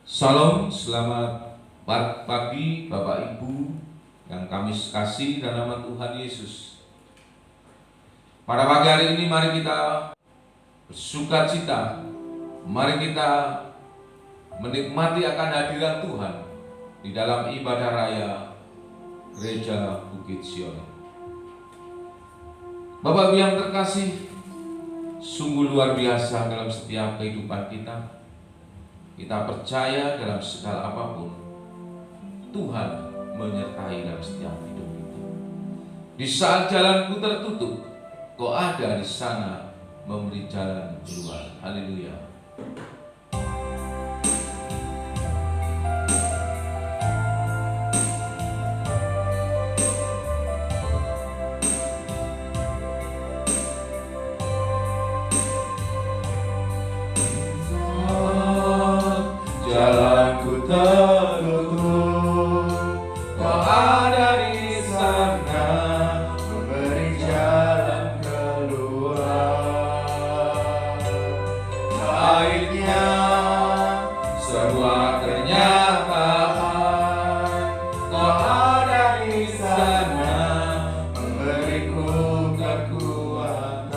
Salam, selamat pagi Bapak Ibu yang kami kasih dalam nama Tuhan Yesus. Pada pagi hari ini mari kita bersukacita, mari kita menikmati akan hadirat Tuhan di dalam ibadah raya Gereja Bukit Sion. Bapak Ibu yang terkasih, sungguh luar biasa dalam setiap kehidupan kita. Kita percaya dalam segala apapun Tuhan menyertai dalam setiap hidup kita. Di saat jalanku tertutup, Kau ada di sana memberi jalan keluar. Haleluya. Jalanku tertutup, Kau ada di sana memberi jalan keluar. Pahitnya sebuah kenyataan, Kau ada di sana memberiku kekuatan.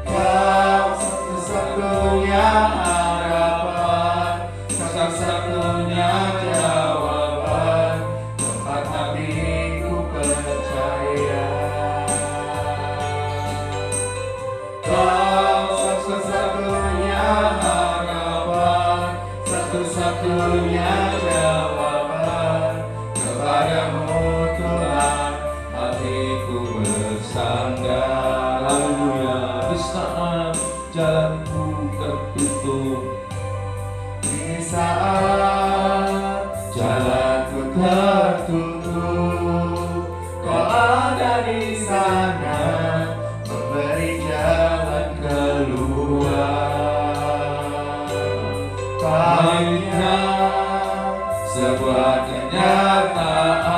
Kau satu-satunya harapan, satu-satunya jawaban, tempat hatiku percaya. Kau satu-satunya harapan, satu-satunya jawaban, kepadamu Tuhan hatiku bersandar. Haleluya. Di saat jalanku tertutup, di saat jalanku tertutup, Kau ada di sana memberi jalan keluar. Pahitnya sebuah kenyataan,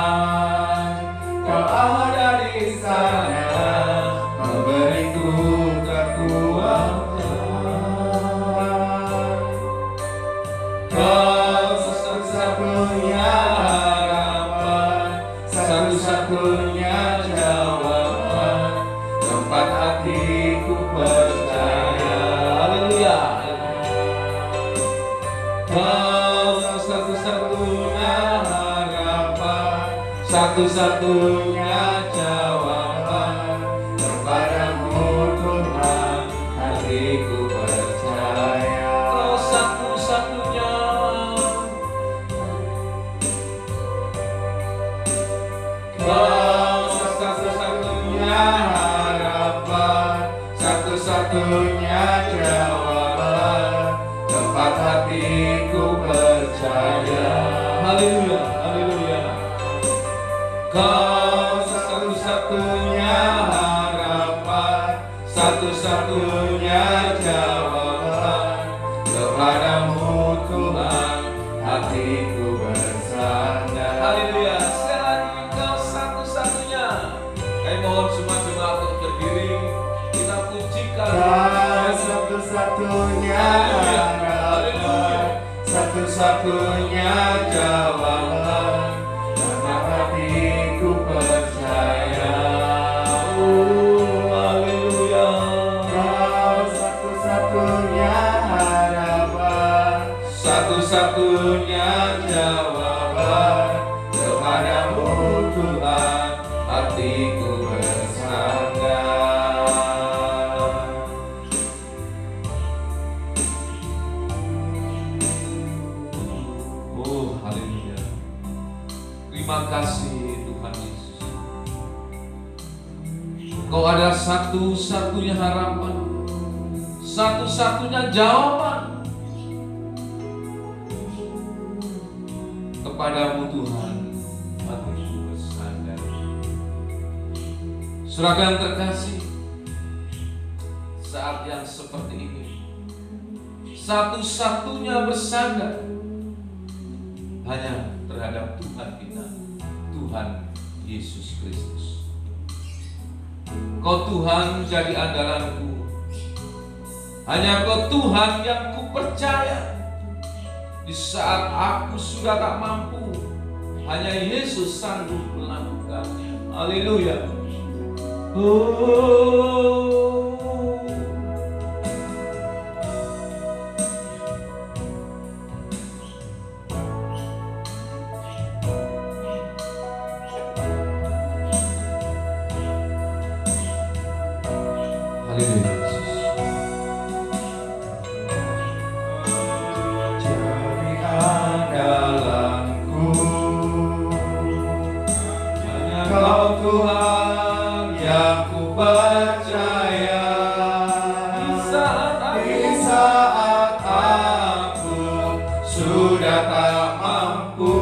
Kau ada di sana memberiku kekuatan. Kau satu-satunya harapan, satu-satunya jawaban, tempat hatiku percaya. Haleluya. Kau satu-satunya harapan, satu-satunya jawaban, kepadamu Tuhan hatiku percaya. Kau satu-satunya, Kau satu-satunya harapan, satu-satunya jawaban, tempat hatiku percaya. Haleluya, haleluya. Kau satu-satunya harapan, satu-satunya jawaban, kepadamu Tuhan hatiku bersandar. Haleluya. Sekali lagi, Kau satu-satunya. Kami mohon semua jemaat untuk berdiri, kita pujikan. Kau satu-satunya harapan, satu-satunya jawaban, karena hatiku percaya. Haleluya. Kau satu-satunya harapan, satu-satunya jawaban, kepadamu Tuhan hatiku bersandar. Oh, haleluya. Terima kasih Tuhan Yesus. Kau ada satu-satunya harapan, satu-satunya jawaban. Kepadamu Tuhan hatiku bersandar. Saudara yang terkasih, saat yang seperti ini, satu-satunya bersandar hanya terhadap Tuhan kita, Tuhan Yesus Kristus. Kau Tuhan jadi andalanku, Hanya Kau Tuhan yang ku percaya. Di saat aku sudah tak mampu, hanya Yesus sanggup melakukannya. Haleluya. Haleluya. Tuhan yang ku percaya. Di saat aku sudah tak mampu,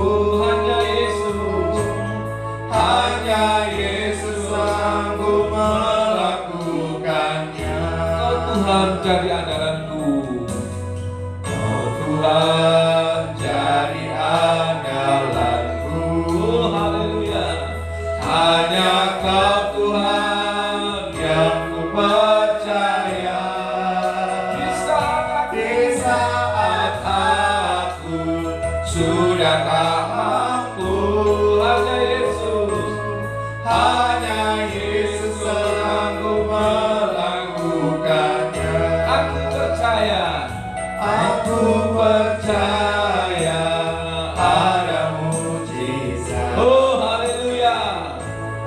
hanya Yesus sanggup melakukannya. Kau Tuhan jadi andalanku. Oh Tuhan jadi andalanku. Oh haleluya. Hanya Kau Tuhan yang ku percaya. Di saat aku sudah tak mampu, hanya Yesus sanggup melakukannya. Aku percaya ada mujizat. Oh haleluya.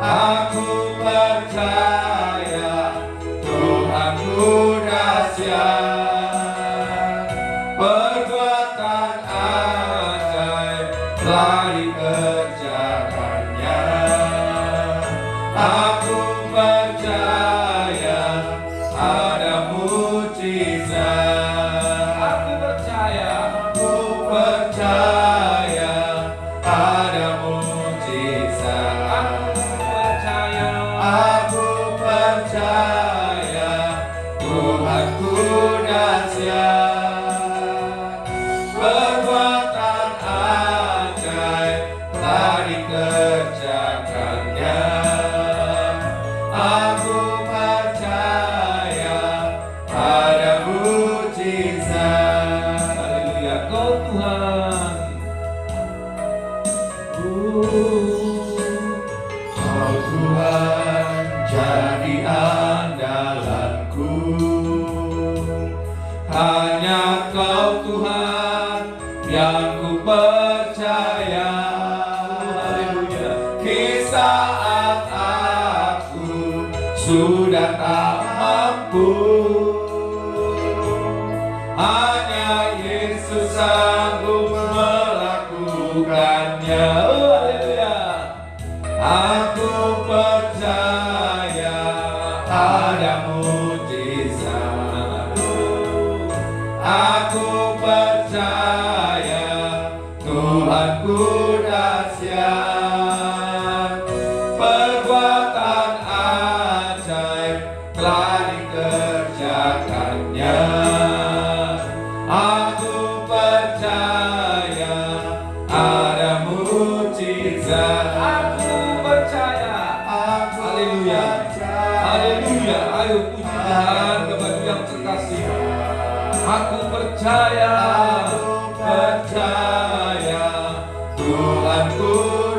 Aku percaya Tuhanku dahsyat, perbuatan ajaib telah dikerjakannya. Aku percaya ada mujizat. Aku percaya ada mujizat. Aku percaya Tuhanku dahsyat, perbuatan ajaib telah dikerjakannya. Aku percaya ada mujizat. haleluya. Kau Tuhan. Kau Tuhan jadi andalanku. Hanya Kau Tuhan yang ku percaya. Haleluya. Di saat aku sudah tak mampu, hanya Yesus sanggup melakukannya. Oh, haleluya. Aku percaya ada mujizat. Aku percaya Tuhanku dahsyat, perbuatan ajaib telah dikerjakannya. Aku percaya ada mujizat. Haleluya. Haleluya. Ayo puji Tuhan kepada yang terkasih. Aku percaya Tuhanku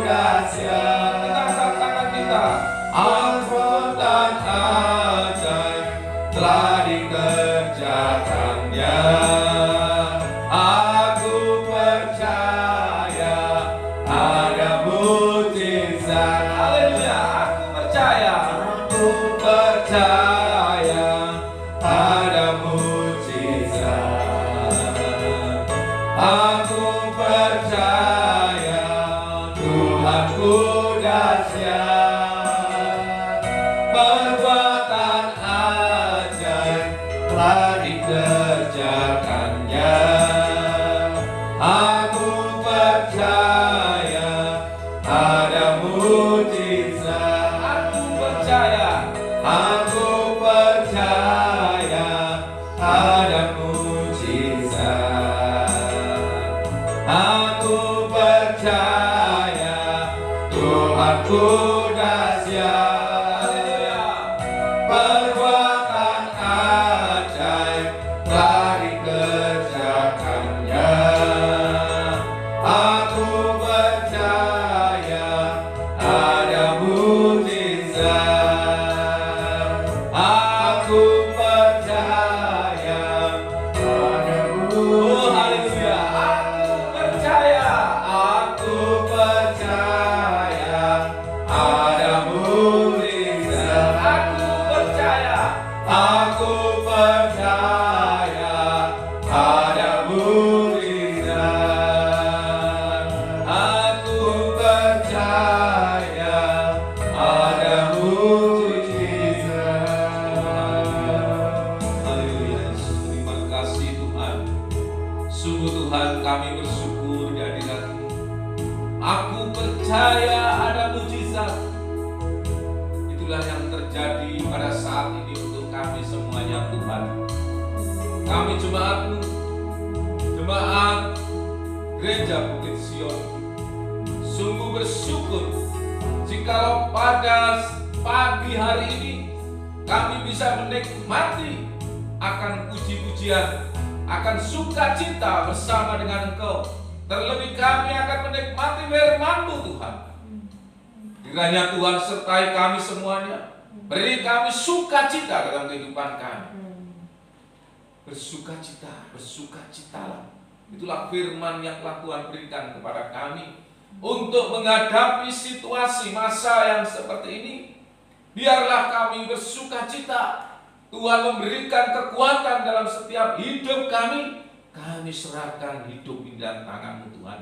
dahsyat. Kita angkat tangan kita. Perbuatan ajaib telah dikerjakannya. Aku percaya ada mujizat. Haleluya. Aku percaya. Aku percaya ada mujizat. Aku percaya Tuhanku dahsyat, perbuatan ajaib telah dikerjakannya. Aku percaya ada mujizat. Aku percaya. Aku percaya ada mujizat. kerjakannya. Aku percaya ada mujizat. Aku percaya ada mujizat. Oh haleluya. Aku percaya. Aku percaya ada mujizat. Aku percaya. Aku percaya ada mujizat. Aku percaya ada mujizat. Haleluya. Terima kasih Tuhan. Sungguh Tuhan kami bersyukur di hadirat-Mu. Aku percaya ada mujizat. Itulah yang terjadi pada saat ini untuk kami semuanya Tuhan. Kami jemaat-Mu, jemaat Gereja Bukit Sion, sungguh bersyukur jikalau pada pagi hari ini kami bisa menikmati akan puji-pujian, akan sukacita bersama dengan Engkau. Terlebih kami akan menikmati firman-Mu Tuhan. Kiranya Tuhan sertai kami semuanya, beri kami sukacita dalam kehidupan kami. Bersukacita, bersukacitalah. Itulah firman yang telah Tuhan berikan kepada kami untuk menghadapi situasi masa yang seperti ini. Biarlah kami bersukacita. Tuhan memberikan kekuatan dalam setiap hidup kami. Kami serahkan hidup ini dalam tangan-Mu Tuhan.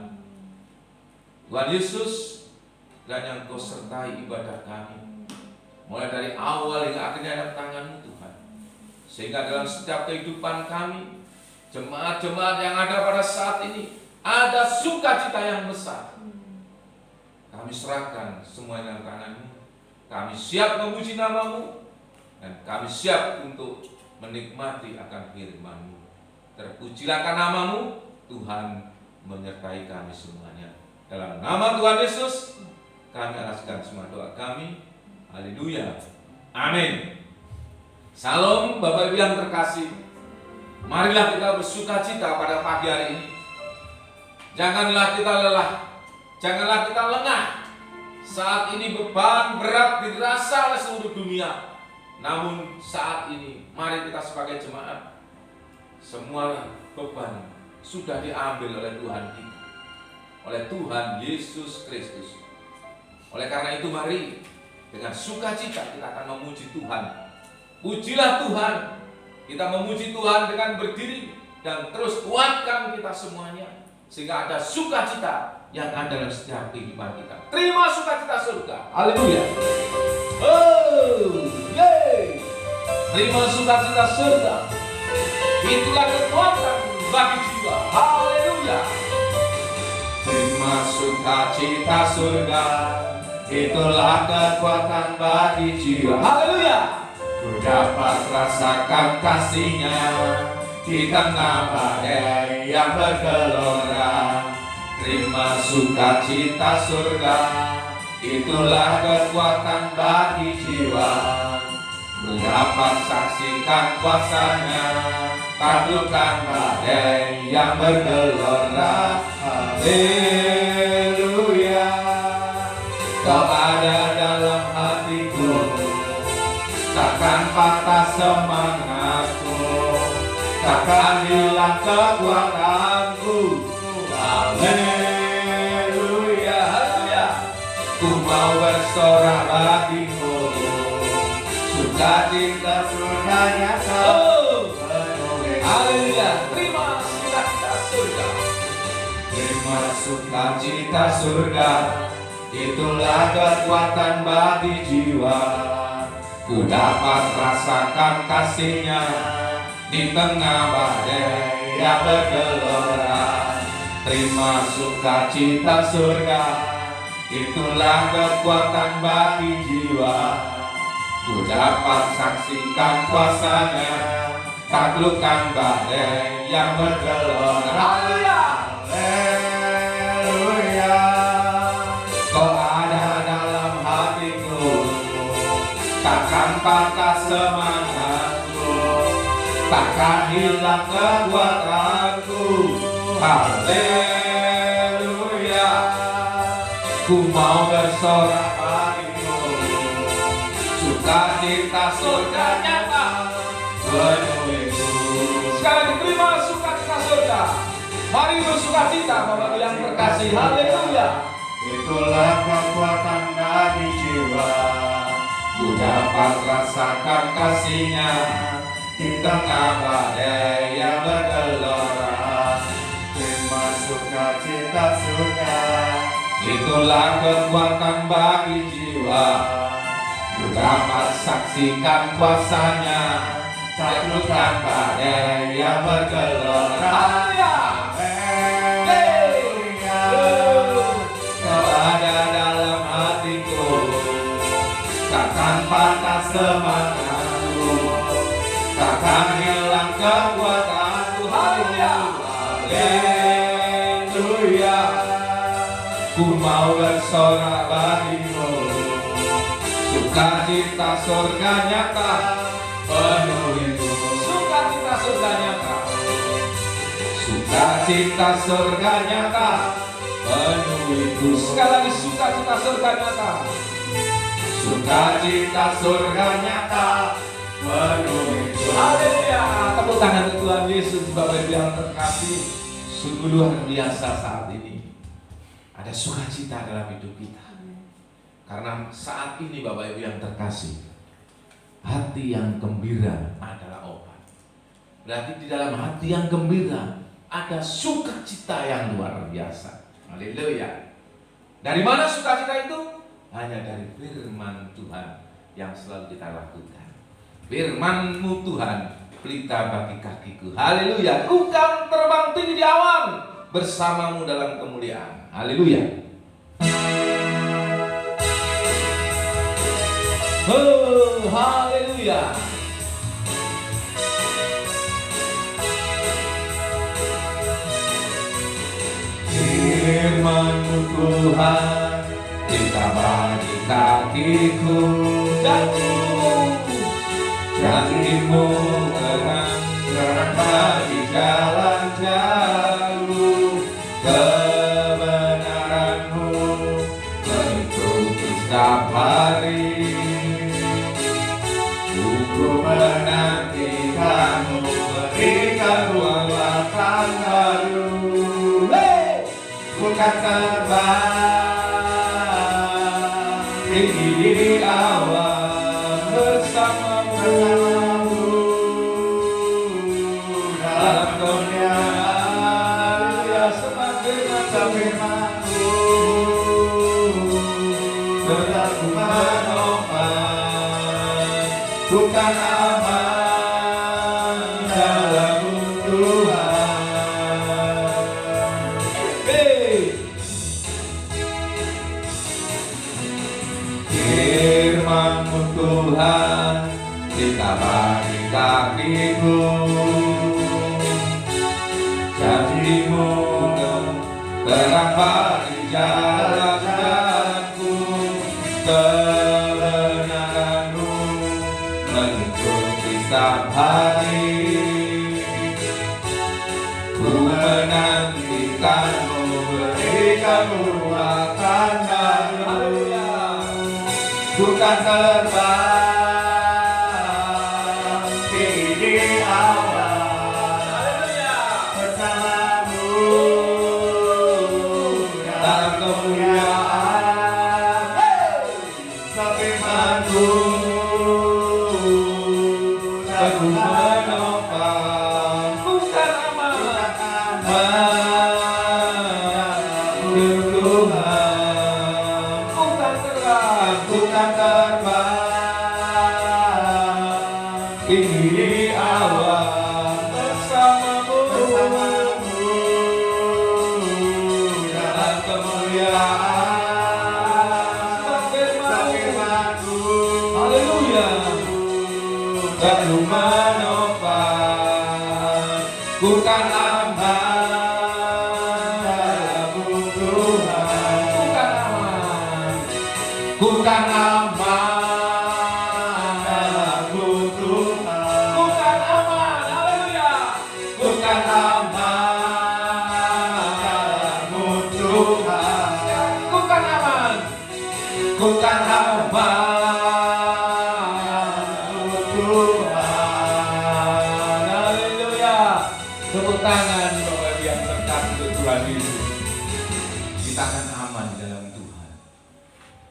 Tuhan Yesus, kiranya Engkau sertai ibadah kami, mulai dari awal hingga akhirnya dalam tangan-Mu Tuhan. Sehingga dalam setiap kehidupan kami, jemaat-jemaat yang ada pada saat ini, ada sukacita yang besar. Kami serahkan semuanya dalam tangan-Mu. Kami siap memuji nama-Mu, dan kami siap untuk menikmati akan firman-Mu. Terpujilah nama-Mu, Tuhan menyertai kami semuanya. Dalam nama Tuhan Yesus, kami alaskan semua doa kami. Haleluya. Amin. Salam Bapak Ibu yang terkasih. Marilah kita bersukacita pada pagi hari ini. Janganlah kita lelah, janganlah kita lengah. Saat ini beban berat dirasa oleh seluruh dunia. Namun saat ini mari kita sebagai jemaat, semua beban sudah diambil oleh Tuhan kita, oleh Tuhan Yesus Kristus. Oleh karena itu mari dengan sukacita kita akan memuji Tuhan. Pujilah Tuhan. Kita memuji Tuhan dengan berdiri dan terus kuatkan kita semuanya sehingga ada sukacita yang ada dalam setiap kehidupan kita. Terima sukacita surga. Haleluya. Oh, yeay. Terima sukacita surga. Itulah kekuatan bagi jiwa. Haleluya. Terima sukacita surga, itulah kekuatan bagi jiwa. Haleluya. Ku dapat rasakan kasih-Nya di tengah badai yang bergelora. Terima sukacita surga, itulah kekuatan bagi jiwa. Ku dapat saksikan kuasa-Nya, taklukkan badai yang bergelora. Haleluya. Kau ada dalam hatiku, takkan patah semangatku, takkan hilang kekuatanku. Haleluya, haleluya. Ku mau bersorak bagimu, sukacita surganya kau penuhi. Haleluya. Terima sukacita surga. Terima sukacita surga, itulah kekuatan bagi jiwa. Ku dapat rasakan kasih-Nya di tengah badai yang bergelora. Terima sukacita surga, itulah kekuatan bagi jiwa. Ku dapat saksikan kuasa-Nya, taklukkan badai yang bergelora. Haleluya. Haleluya. Kau ada dalam hatiku, takkan patah semangatku, takkan takkan hilang kekuatanku. Haleluya, ku mau bersorak bagimu, sukacita surga nyata penuhiku. Sekali lagi terima sukacita surga. Mari bersukacita Bapak yang terkasih. Haleluya. Itulah kekuatan dari jiwa, ku dapat rasakan kasihnya di tengah badai yang bergelora. Terima sukacita surga, itulah kekuatan bagi jiwa, ku dapat saksikan kuasanya taklukkan badai yang bergelora. Takkan patah semangatku, takkan hilang kekuatanku. Haleluya, ku mau bersorak bagimu, sukacita surga nyata penuhiku. Sukacita surga nyata. Sukacita surga nyata penuhiku. Sekali lagi sukacita surga nyata. Sukacita surga nyata penuhiku. Haleluya. Tepuk tangan untuk Tuhan Yesus. Bapak Ibu yang terkasih, sungguh luar biasa saat ini ada sukacita dalam hidup kita. Karena saat ini Bapak Ibu yang terkasih, hati yang gembira adalah obat. Berarti di dalam hati yang gembira ada sukacita yang luar biasa. Haleluya. Dari mana sukacita itu? Hanya dari firman Tuhan yang selalu kita lakukan. Firman-Mu Tuhan, pelita bagi kakiku. Haleluya. Ku kan terbang tinggi di awan bersamamu dalam kemuliaan. Haleluya. Oh, haleluya. Firman-Mu Tuhan, pelita bagi kakiku. Janjimu terang bagi jalan jauh. Kebenaran-Mu mengikuti setiap hari. Ku menantikan-Mu berikan kekuatan baru. Bukan terbang tinggi di awan bersamamu dalam kemuliaan. Firman-Mu tetap menopang, bukan aman dalam Tuhan. Firman-Mu Tuhan, pelita bagi kakiku. Janji-Mu terang bagi jalan-jalanku. Kebenaran-Mu mengikuti setiap hari. Ku menantikan-Mu berikan kekuatan baru. Bukan terbang tinggi di awan bersamamu dalam kemuliaan. Firman-Mu teguh menopang, bukan aman untuk Tuhan. Bukan terbang tinggi di awan bersamamu dalam kemuliaan. Firman-Mu, haleluya, teguh menopang, bukan aman dalam Tuhan. Bukan aman dalam Tuhan. Bukan aman, haleluya. Tepuk tangan Bapak Ibu yang terkasih untuk Tuhan Yesus. Kita akan aman dalam Tuhan.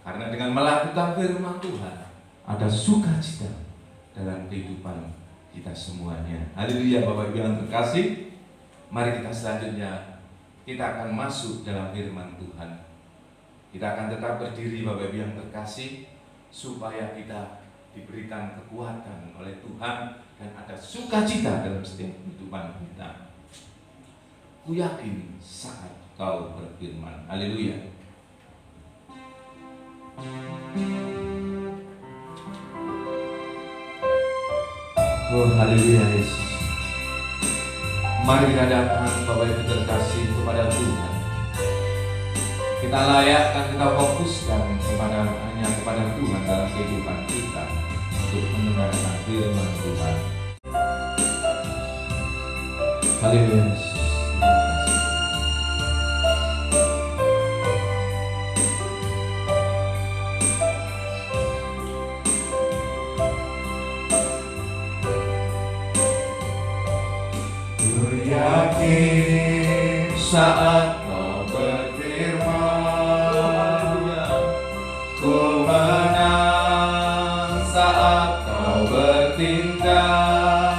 Karena dengan melakukan firman Tuhan, ada sukacita dalam kehidupan kita semuanya. Haleluya Bapak Ibu yang terkasih. Mari kita selanjutnya kita akan masuk dalam firman Tuhan. Kita akan tetap berdiri Bapak Ibu yang terkasih, supaya kita diberikan kekuatan oleh Tuhan dan ada sukacita dalam setiap kehidupan kita. Ku yakin saat kau berfirman. Haleluya. Oh haleluya Yesus. Mari kita datang Bapak Ibu terkasih kepada Tuhan. Kita layakkan, kita fokuskan hanya kepada Tuhan dalam kehidupan kita untuk mendengarkan firman Tuhan. Haleluya Yesus. Yakin saat kau berfirman, ku menang saat kau bertindak.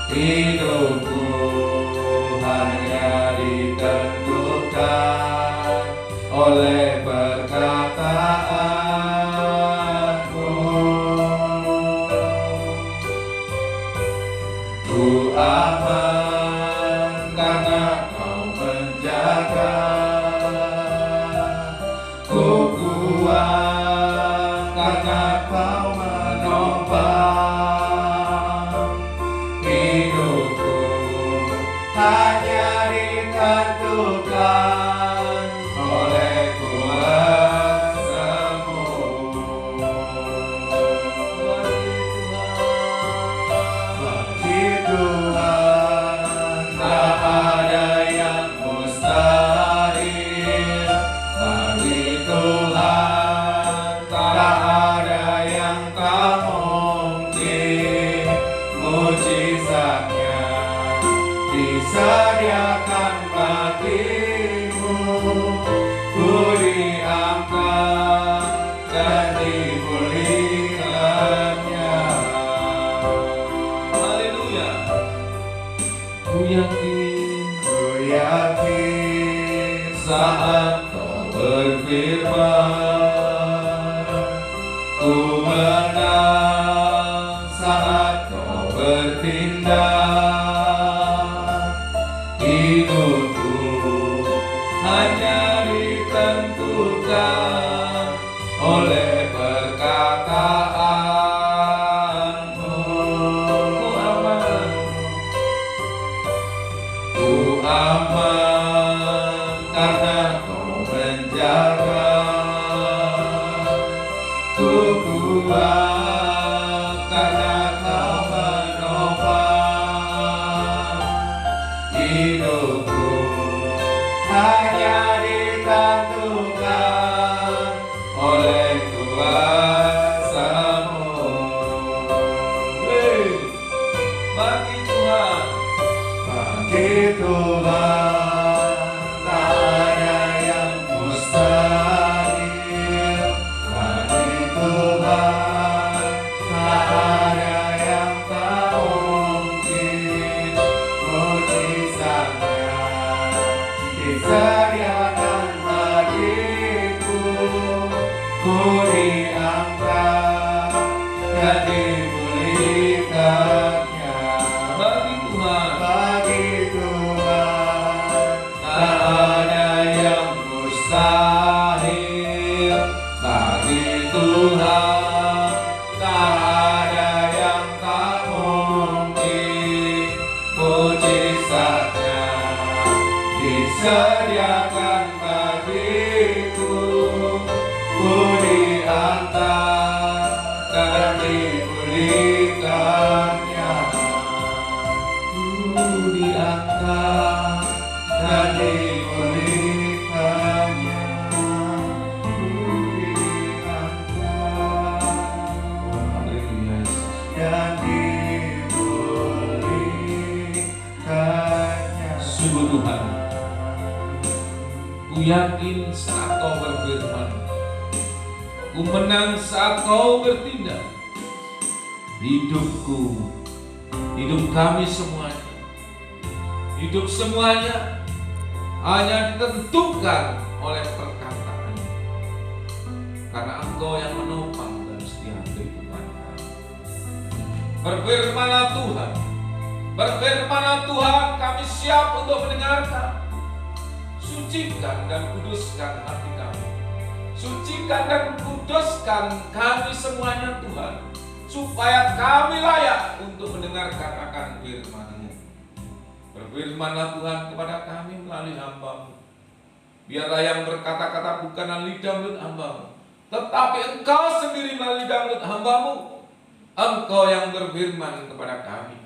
Hidupku hanya ditentukan oleh perkataanmu. Ku aman karena kau menjaga. Ku kuat karena kau menopang. Hidupku hanya ditentukan oleh kuasa-Mu. Bagi Tuhan tak ada yang mustahil. Bagi Tuhan tak ada yang tak mungkin. Mujizatnya disediakan bagimu. Ku diangkat dan dipulihkannya. Haleluya. Ku yakin Saat kau berfirman, ku menang saat kau bertindak. Hidupku hanya ditentukan oleh perkataanmu. Ku aman karena kau menjaga. Ku kuat karena kau menopang. Hidupku hanya ditentukan oleh kuasa-Mu. bagi Tuhan. Bagi Tuhan tak ada yang mustahil. Bagi Tuhan tak ada yang tak mungkin. Mujizatnya disediakan bagiku. Ku diangkat dan dipulihkannya. Bagi Tuhan. Bagi Tuhan tak ada yang mustahil. Bagi Tuhan tak ada yang tak mungkin. Mujizatnya disediakan bagiku. Ku diangkat dan dipulihkannya. Ku diangkat dan dipulihkannya. Ku diangkat Haleluya Yesus. dan dipulihkannya. Sungguh Tuhan, ku yakin saat Kau berfirman, ku menang saat Kau bertindak. Hidupku, hidup kami semuanya, hidup semuanya hanya ditentukan oleh perkataan, karena Engkau yang menopang dan setia kehidupan kami. Berfirmanlah Tuhan, berfirmanlah Tuhan, kami siap untuk mendengarkan. Sucikan dan kuduskan hati kami, sucikan dan kuduskan kami semuanya Tuhan, supaya kami layak untuk mendengarkan akan firman-Mu. Berfirmanlah Tuhan kepada kami melalui hamba-Mu. Biarlah yang berkata-kata bukanlah lidah mulut hamba-Mu, tetapi Engkau sendiri melalui lidah mulut hamba-Mu. Engkau yang berfirman kepada kami.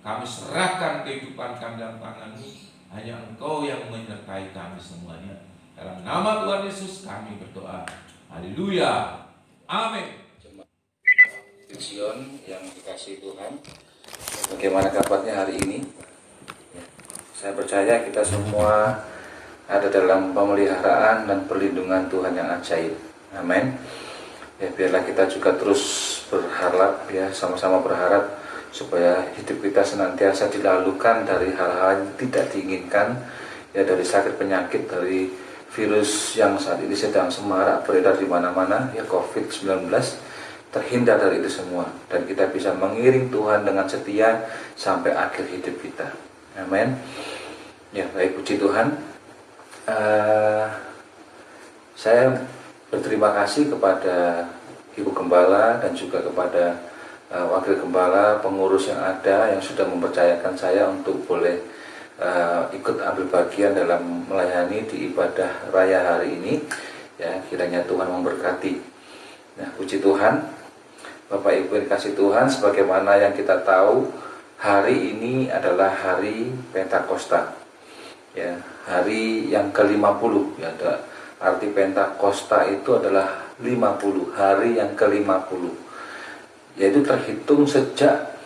Kami serahkan kehidupan kami dalam tangan-Mu. Hanya Engkau yang menyertai kami semuanya. Dalam nama Tuhan Yesus kami berdoa. Haleluya. Amin. Zion yang dikasihi Tuhan, bagaimana kabarnya hari ini? Saya percaya kita semua ada dalam pemeliharaan dan perlindungan Tuhan yang ajaib. Amin. Ya, biarlah kita juga terus berharap, ya, sama-sama berharap supaya hidup kita senantiasa dilalukan dari hal-hal yang tidak diinginkan, ya, dari sakit penyakit, dari virus yang saat ini sedang semarak beredar di mana-mana, ya, COVID-19. Terhindar dari itu semua, dan kita bisa mengiring Tuhan dengan setia sampai akhir hidup kita. Amin. Ya, baik, puji Tuhan. Saya berterima kasih kepada Ibu Gembala dan juga kepada Wakil Gembala, pengurus yang ada yang sudah mempercayakan saya untuk boleh ikut ambil bagian dalam melayani di ibadah raya hari ini. Ya, kiranya Tuhan memberkati. Nah, puji Tuhan. Bapak Ibu yang dikasihi Tuhan, sebagaimana yang kita tahu, hari ini adalah hari Pentakosta, ya, hari yang ke-50, ya, arti Pentakosta itu adalah 50, hari yang ke-50, yaitu terhitung sejak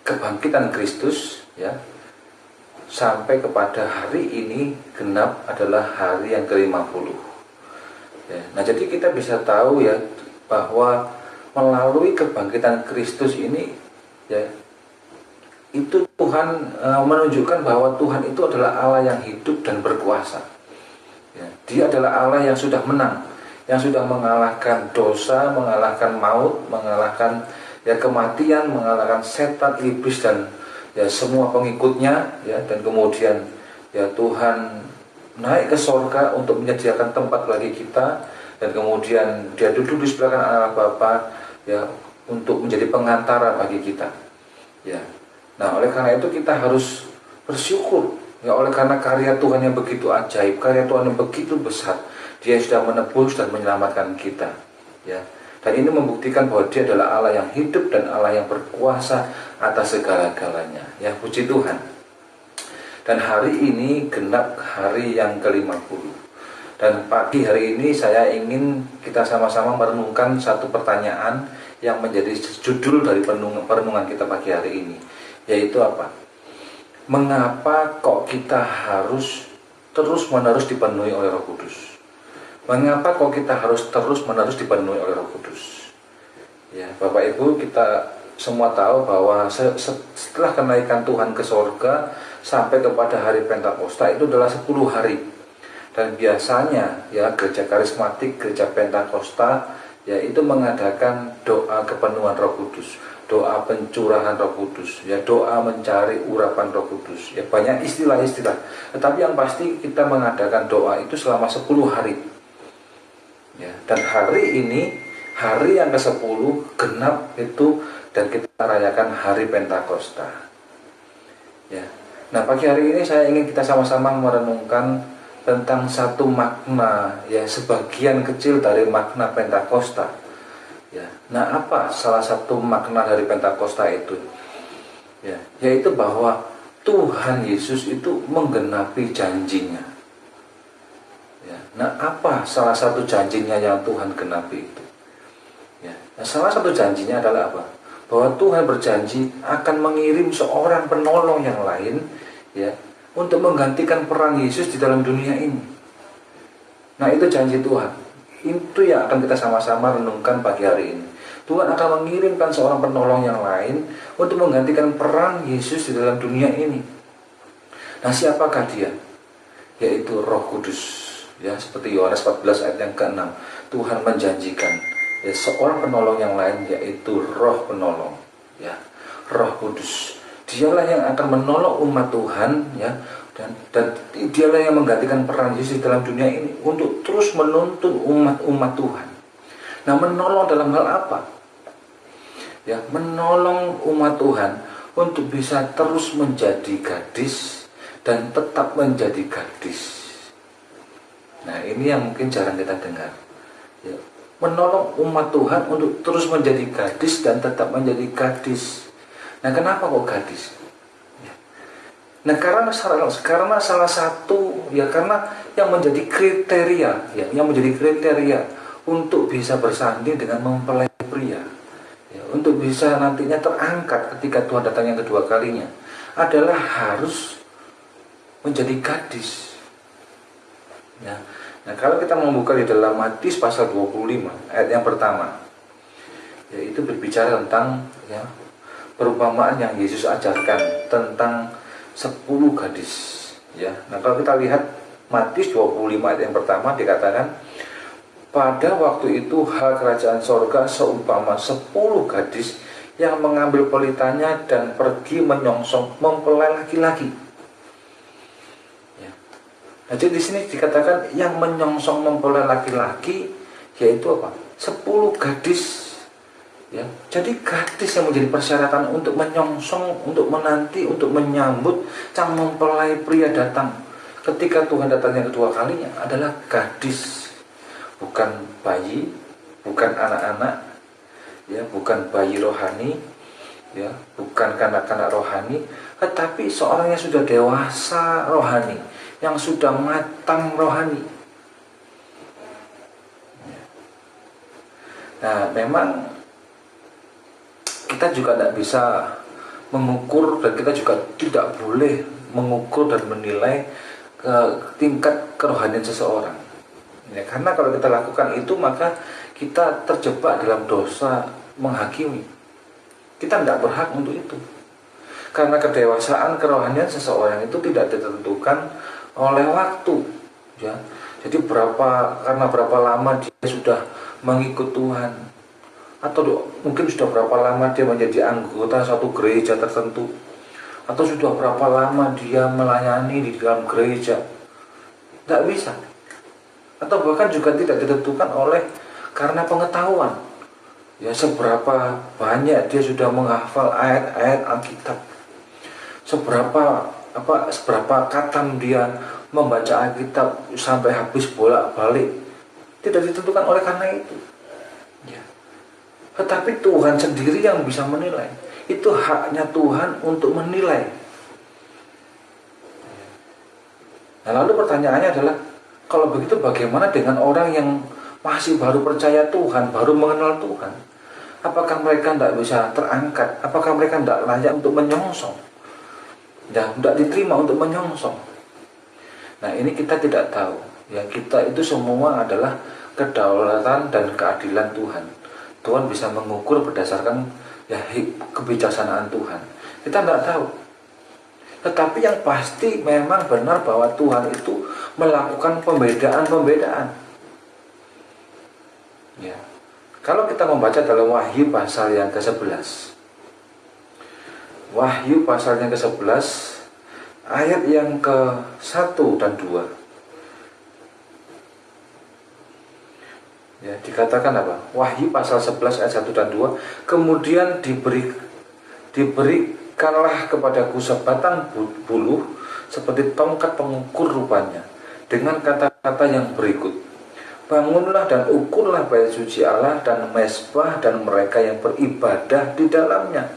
kebangkitan Kristus, ya, sampai kepada hari ini genap adalah hari yang ke-50. Ya, nah, jadi kita bisa tahu, ya, bahwa melalui kebangkitan Kristus ini, ya, itu Tuhan menunjukkan bahwa Tuhan itu adalah Allah yang hidup dan berkuasa. Ya, Dia adalah Allah yang sudah menang, yang sudah mengalahkan dosa, mengalahkan maut, mengalahkan, ya, kematian, mengalahkan setan, iblis, dan, ya, semua pengikutnya, ya, dan kemudian, ya, Tuhan naik ke sorga untuk menyediakan tempat bagi kita. Dan kemudian Dia duduk di sebelah kanan Allah Bapa, ya, untuk menjadi pengantara bagi kita. Ya. Nah, oleh karena itu kita harus bersyukur, ya, oleh karena karya Tuhan yang begitu ajaib, karya Tuhan yang begitu besar. Dia sudah menebus dan menyelamatkan kita. Ya. Dan ini membuktikan bahwa Dia adalah Allah yang hidup dan Allah yang berkuasa atas segala-galanya. Ya, puji Tuhan. Dan hari ini genap hari yang ke-50. Dan pagi hari ini saya ingin kita sama-sama merenungkan satu pertanyaan yang menjadi judul dari perenungan kita pagi hari ini, yaitu apa? Mengapa kok kita harus terus-menerus dipenuhi oleh Roh Kudus? Mengapa kok kita harus terus-menerus dipenuhi oleh Roh Kudus? Ya, Bapak Ibu, kita semua tahu bahwa setelah kenaikan Tuhan ke sorga sampai kepada hari Pentakosta itu adalah 10 hari. Dan biasanya, ya, gereja karismatik, gereja Pentakosta, ya, itu mengadakan doa kepenuhan Roh Kudus, doa pencurahan Roh Kudus, ya, doa mencari urapan Roh Kudus, ya, banyak istilah-istilah. Tetapi yang pasti kita mengadakan doa itu selama 10 hari. Ya, dan hari ini, hari yang ke-10 genap itu, dan kita rayakan hari Pentakosta. Ya. Nah, pagi hari ini saya ingin kita sama-sama merenungkan tentang satu makna, ya, sebagian kecil dari makna Pentakosta. Ya. Nah, apa salah satu makna dari Pentakosta itu? Ya, yaitu bahwa Tuhan Yesus itu menggenapi janjinya. Ya. Nah, apa salah satu janjinya yang Tuhan genapi itu? Ya. Nah, salah satu janjinya adalah apa? Bahwa Tuhan berjanji akan mengirim seorang penolong yang lain, ya, untuk menggantikan peran Yesus di dalam dunia ini. Nah, itu janji Tuhan. Itu yang akan kita sama-sama renungkan pagi hari ini. Tuhan akan mengirimkan seorang penolong yang lain untuk menggantikan peran Yesus di dalam dunia ini. Nah, siapakah dia? Yaitu Roh Kudus. Ya, seperti Yohanes 14 ayat yang ke-6. Tuhan menjanjikan ya, seorang penolong yang lain, yaitu Roh penolong, ya, Roh Kudus. Dialah yang akan menolong umat Tuhan, ya, dan dialah yang menggantikan peran Yesus dalam dunia ini untuk terus menuntun umat Tuhan. Nah, menolong dalam hal apa? Ya, menolong umat Tuhan untuk bisa terus menjadi gadis dan tetap menjadi gadis. Nah, ini yang mungkin jarang kita dengar. Ya, menolong umat Tuhan untuk terus menjadi gadis dan tetap menjadi gadis. Nah, kenapa kok gadis? Ya. Nah, karena salah satu, ya, karena yang menjadi kriteria, ya, yang menjadi kriteria untuk bisa bersanding dengan mempelai pria, ya, untuk bisa nantinya terangkat ketika Tuhan datang yang kedua kalinya, adalah harus menjadi gadis. Ya. Nah, kalau kita membuka di dalam Matius pasal 25 ayat yang pertama, yaitu berbicara tentang, ya, perumpamaan yang Yesus ajarkan tentang 10 gadis. Ya. Nah, kalau kita lihat Matius 25 ayat yang pertama, dikatakan, pada waktu itu hal kerajaan sorga seumpama 10 gadis yang mengambil pelitanya dan pergi menyongsong mempelai laki-laki. Nah, jadi di sini dikatakan yang menyongsong mempelai laki-laki, yaitu apa? 10 gadis. Ya, jadi gadis yang menjadi persyaratan untuk menyongsong, untuk menanti, untuk menyambut sang mempelai pria datang. Ketika Tuhan datang yang kedua kalinya adalah gadis, bukan bayi, bukan anak-anak, ya, bukan bayi rohani, ya, bukan kanak-kanak rohani, tetapi seorang yang sudah dewasa rohani, yang sudah matang rohani. Nah, memang kita juga tidak bisa mengukur, dan kita juga tidak boleh mengukur dan menilai tingkat kerohanian seseorang. Ya, karena kalau kita lakukan itu, maka kita terjebak dalam dosa menghakimi. Kita tidak berhak untuk itu. Karena kedewasaan kerohanian seseorang itu tidak ditentukan oleh waktu, ya. Jadi karena berapa lama dia sudah mengikut Tuhan, atau mungkin sudah berapa lama dia menjadi anggota suatu gereja tertentu, atau sudah berapa lama dia melayani di dalam gereja, tidak bisa. Atau bahkan juga tidak ditentukan oleh karena pengetahuan, ya, seberapa banyak dia sudah menghafal ayat-ayat Alkitab, seberapa katam dia membaca Alkitab sampai habis bolak-balik, tidak ditentukan oleh karena itu, ya. Tetapi Tuhan sendiri yang bisa menilai. Itu haknya Tuhan untuk menilai. Nah, lalu pertanyaannya adalah, kalau begitu bagaimana dengan orang yang masih baru percaya Tuhan, baru mengenal Tuhan? Apakah mereka tidak bisa terangkat? Apakah mereka tidak layak untuk menyongsong? Dan tidak diterima untuk menyongsong. Nah, ini kita tidak tahu. Ya, kita itu semua adalah kedaulatan dan keadilan Tuhan. Tuhan bisa mengukur berdasarkan, ya, kebijaksanaan Tuhan. Kita tidak tahu. Tetapi yang pasti memang benar bahwa Tuhan itu melakukan pembedaan-pembedaan. Ya. Kalau kita membaca dalam Wahyu pasal yang ke-11, Wahyu pasal yang ke-11 ayat yang ke-1 dan 2. Ya, dikatakan apa? Wahyu pasal 11 ayat 1 dan 2. Kemudian diberikanlah kepadaku sebatang buluh seperti tongkat pengukur rupanya, dengan kata-kata yang berikut: bangunlah dan ukurlah bait suci Allah dan mezbah dan mereka yang beribadah di dalamnya.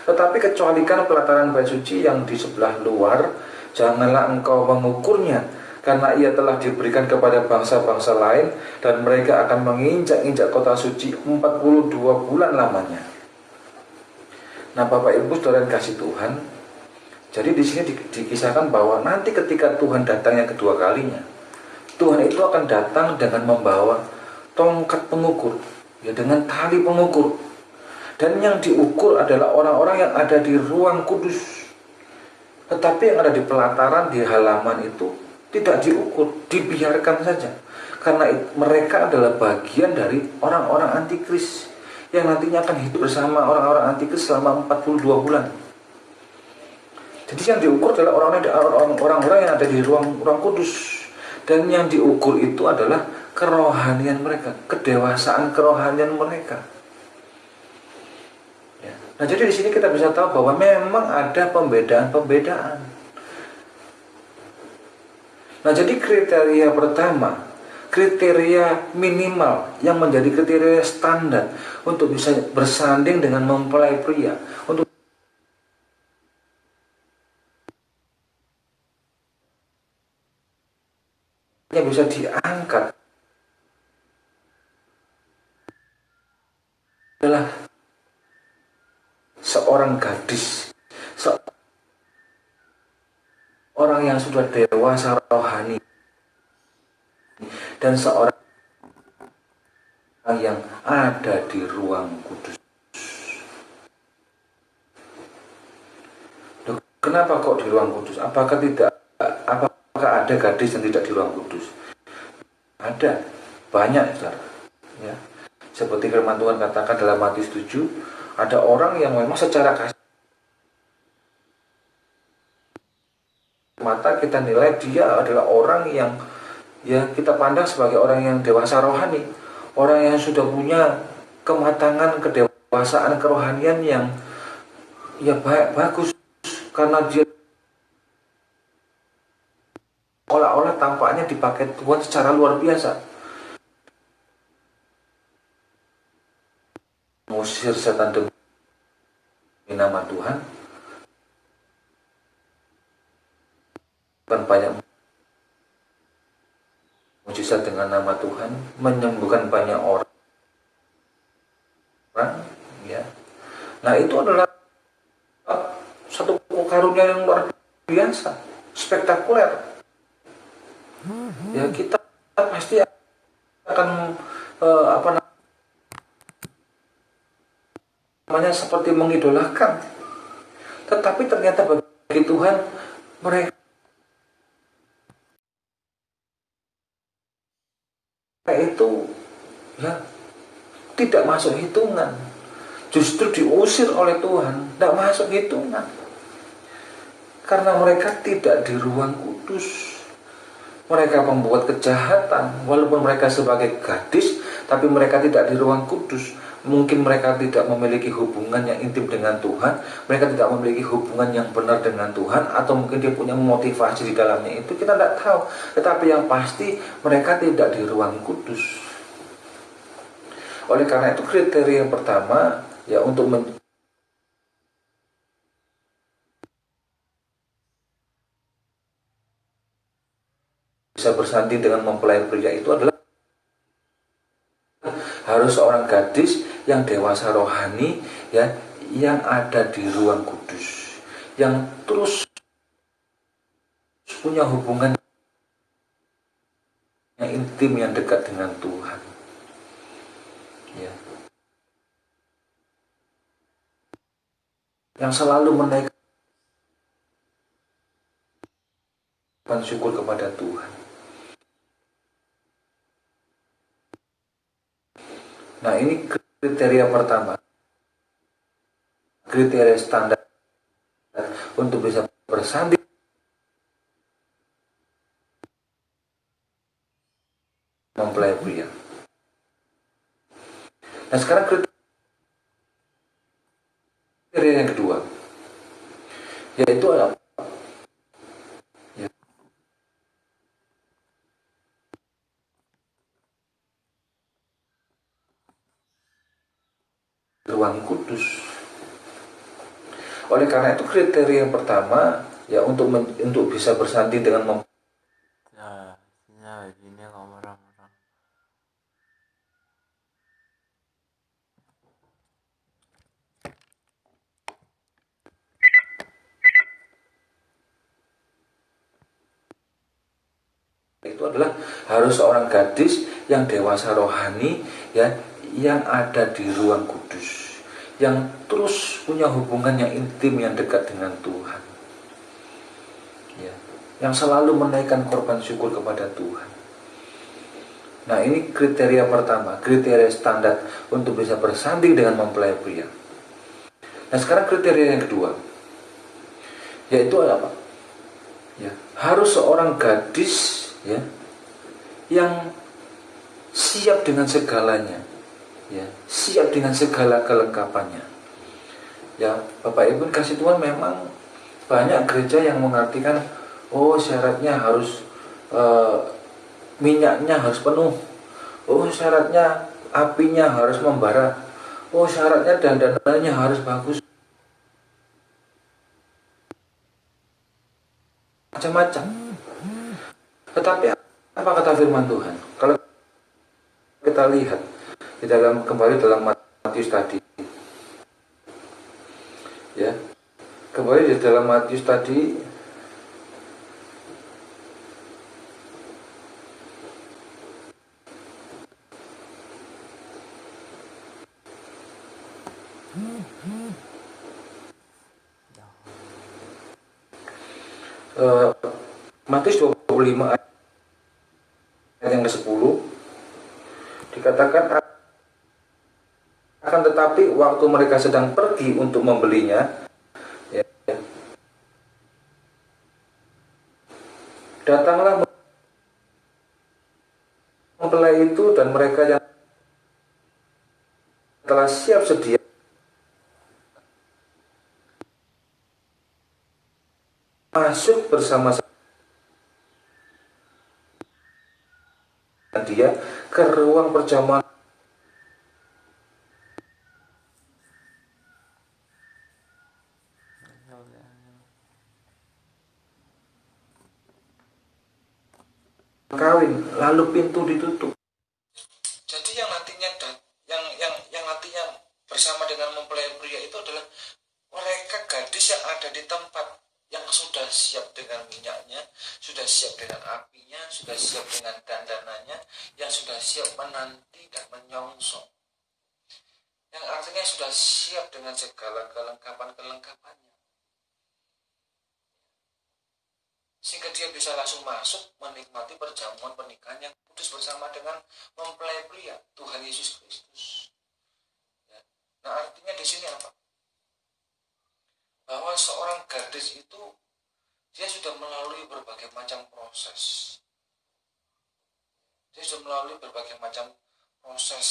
Tetapi kecualikan pelataran bait suci yang di sebelah luar, janganlah engkau mengukurnya, karena ia telah diberikan kepada bangsa-bangsa lain, dan mereka akan menginjak-injak kota suci 42 bulan lamanya. Nah, Bapak Ibu saudara yang kasih Tuhan, Jadi di sini dikisahkan bahwa nanti ketika Tuhan datang yang kedua kalinya, Tuhan itu akan datang dengan membawa tongkat pengukur, ya, dengan tali pengukur. Dan yang diukur adalah orang-orang yang ada di ruang kudus. Tetapi yang ada di pelataran, di halaman itu tidak diukur, dibiarkan saja. Karena mereka adalah bagian dari orang-orang antikris yang nantinya akan hidup bersama orang-orang antikris selama 42 bulan. Jadi yang diukur adalah orang-orang yang ada di ruang kudus. Dan yang diukur itu adalah kerohanian mereka, kedewasaan kerohanian mereka. Ya. Nah, jadi di sini kita bisa tahu bahwa memang ada pembedaan-pembedaan. Nah, jadi kriteria pertama, kriteria minimal yang menjadi kriteria standar untuk bisa bersanding dengan mempelai pria, untuk yang bisa diangkat adalah seorang gadis, seorang yang sudah dewasa rohani, dan seorang yang ada di ruang kudus. Loh, kenapa kok di ruang kudus? Apakah ada gadis yang tidak di ruang kudus? Ada, banyak, saudara. Ya. Seperti firman Tuhan katakan dalam Matius 7, ada orang yang memang secara kasat mata kita nilai dia adalah orang yang, ya, kita pandang sebagai orang yang dewasa rohani, orang yang sudah punya kematangan, kedewasaan kerohanian yang, ya, bagus, karena dia olah-olah tampaknya dipakai Tuhan secara luar biasa, mengusir setan demi nama Tuhan, bukan banyak mujizat dengan nama Tuhan, menyembuhkan banyak orang, ya. Nah, itu adalah satu karunia yang luar biasa, spektakuler. Ya, kita pasti akan seperti mengidolakan. Tetapi ternyata bagi Tuhan mereka itu, ya, tidak masuk hitungan. Justru diusir oleh Tuhan, tidak masuk hitungan. Karena mereka tidak di ruang kudus. Mereka membuat kejahatan, walaupun mereka sebagai gadis, tapi mereka tidak di ruang kudus. Mungkin mereka tidak memiliki hubungan yang intim dengan Tuhan, mereka tidak memiliki hubungan yang benar dengan Tuhan, atau mungkin dia punya motivasi di dalamnya itu, kita tidak tahu. Tetapi yang pasti mereka tidak di ruang kudus. Oleh karena itu kriteria yang pertama, ya, untuk bisa bersanding dengan mempelai pria itu adalah harus seorang gadis yang dewasa rohani, ya, yang ada di ruang kudus, yang terus punya hubungan yang intim, yang dekat dengan Tuhan, ya, yang selalu menaikkan syukur kepada Tuhan. Nah, ini kriteria pertama, kriteria standar untuk bisa bersanding mempelai pria. Nah, sekarang kriteria yang kedua, yaitu adalah, ya, ruang kudus. Oleh karena itu kriteria yang pertama, ya, untuk bisa bersanding dengan gini orang-orang. itu adalah harus seorang gadis yang dewasa rohani, ya, yang ada di ruang kudus, yang terus punya hubungan yang intim, yang dekat dengan Tuhan, ya, yang selalu menaikkan korban syukur kepada Tuhan. Nah, ini kriteria pertama, kriteria standar untuk bisa bersanding dengan mempelai pria. Nah, sekarang kriteria yang kedua, yaitu apa? Ya, harus seorang gadis, ya, yang siap dengan segalanya, ya, siap dengan segala kelengkapannya. Ya, Bapak Ibu kasih Tuhan, memang banyak gereja yang mengartikan, oh syaratnya harus minyaknya harus penuh, oh syaratnya apinya harus membara, oh syaratnya dandanannya harus bagus, macam-macam. Tetapi apa kata firman Tuhan? Kalau kita lihat di dalam, kembali dalam Matius tadi, ya, kembali di dalam Matius tadi, Matius 25 ayat yang ke-10 dikatakan, akan tetapi waktu mereka sedang pergi untuk membelinya, ya, datanglah mempelai itu, dan mereka yang telah siap sedia masuk bersama dia ke ruang perjamuan. Kawin, lalu pintu ditutup. Jadi yang nantinya yang nantinya bersama dengan mempelai pria itu adalah mereka gadis yang ada di tempat, yang sudah siap dengan minyaknya, sudah siap dengan apinya, sudah siap dengan dandanannya, yang sudah siap menanti dan menyongsong, yang artinya sudah siap dengan segala kelengkapannya, sehingga dia bisa langsung masuk menikmati perjamuan pernikahan yang kudus bersama dengan mempelai pria, Tuhan Yesus Kristus. Ya. Nah, artinya di sini apa? Bahwa seorang gadis itu dia sudah melalui berbagai macam proses. Dia sudah melalui berbagai macam proses.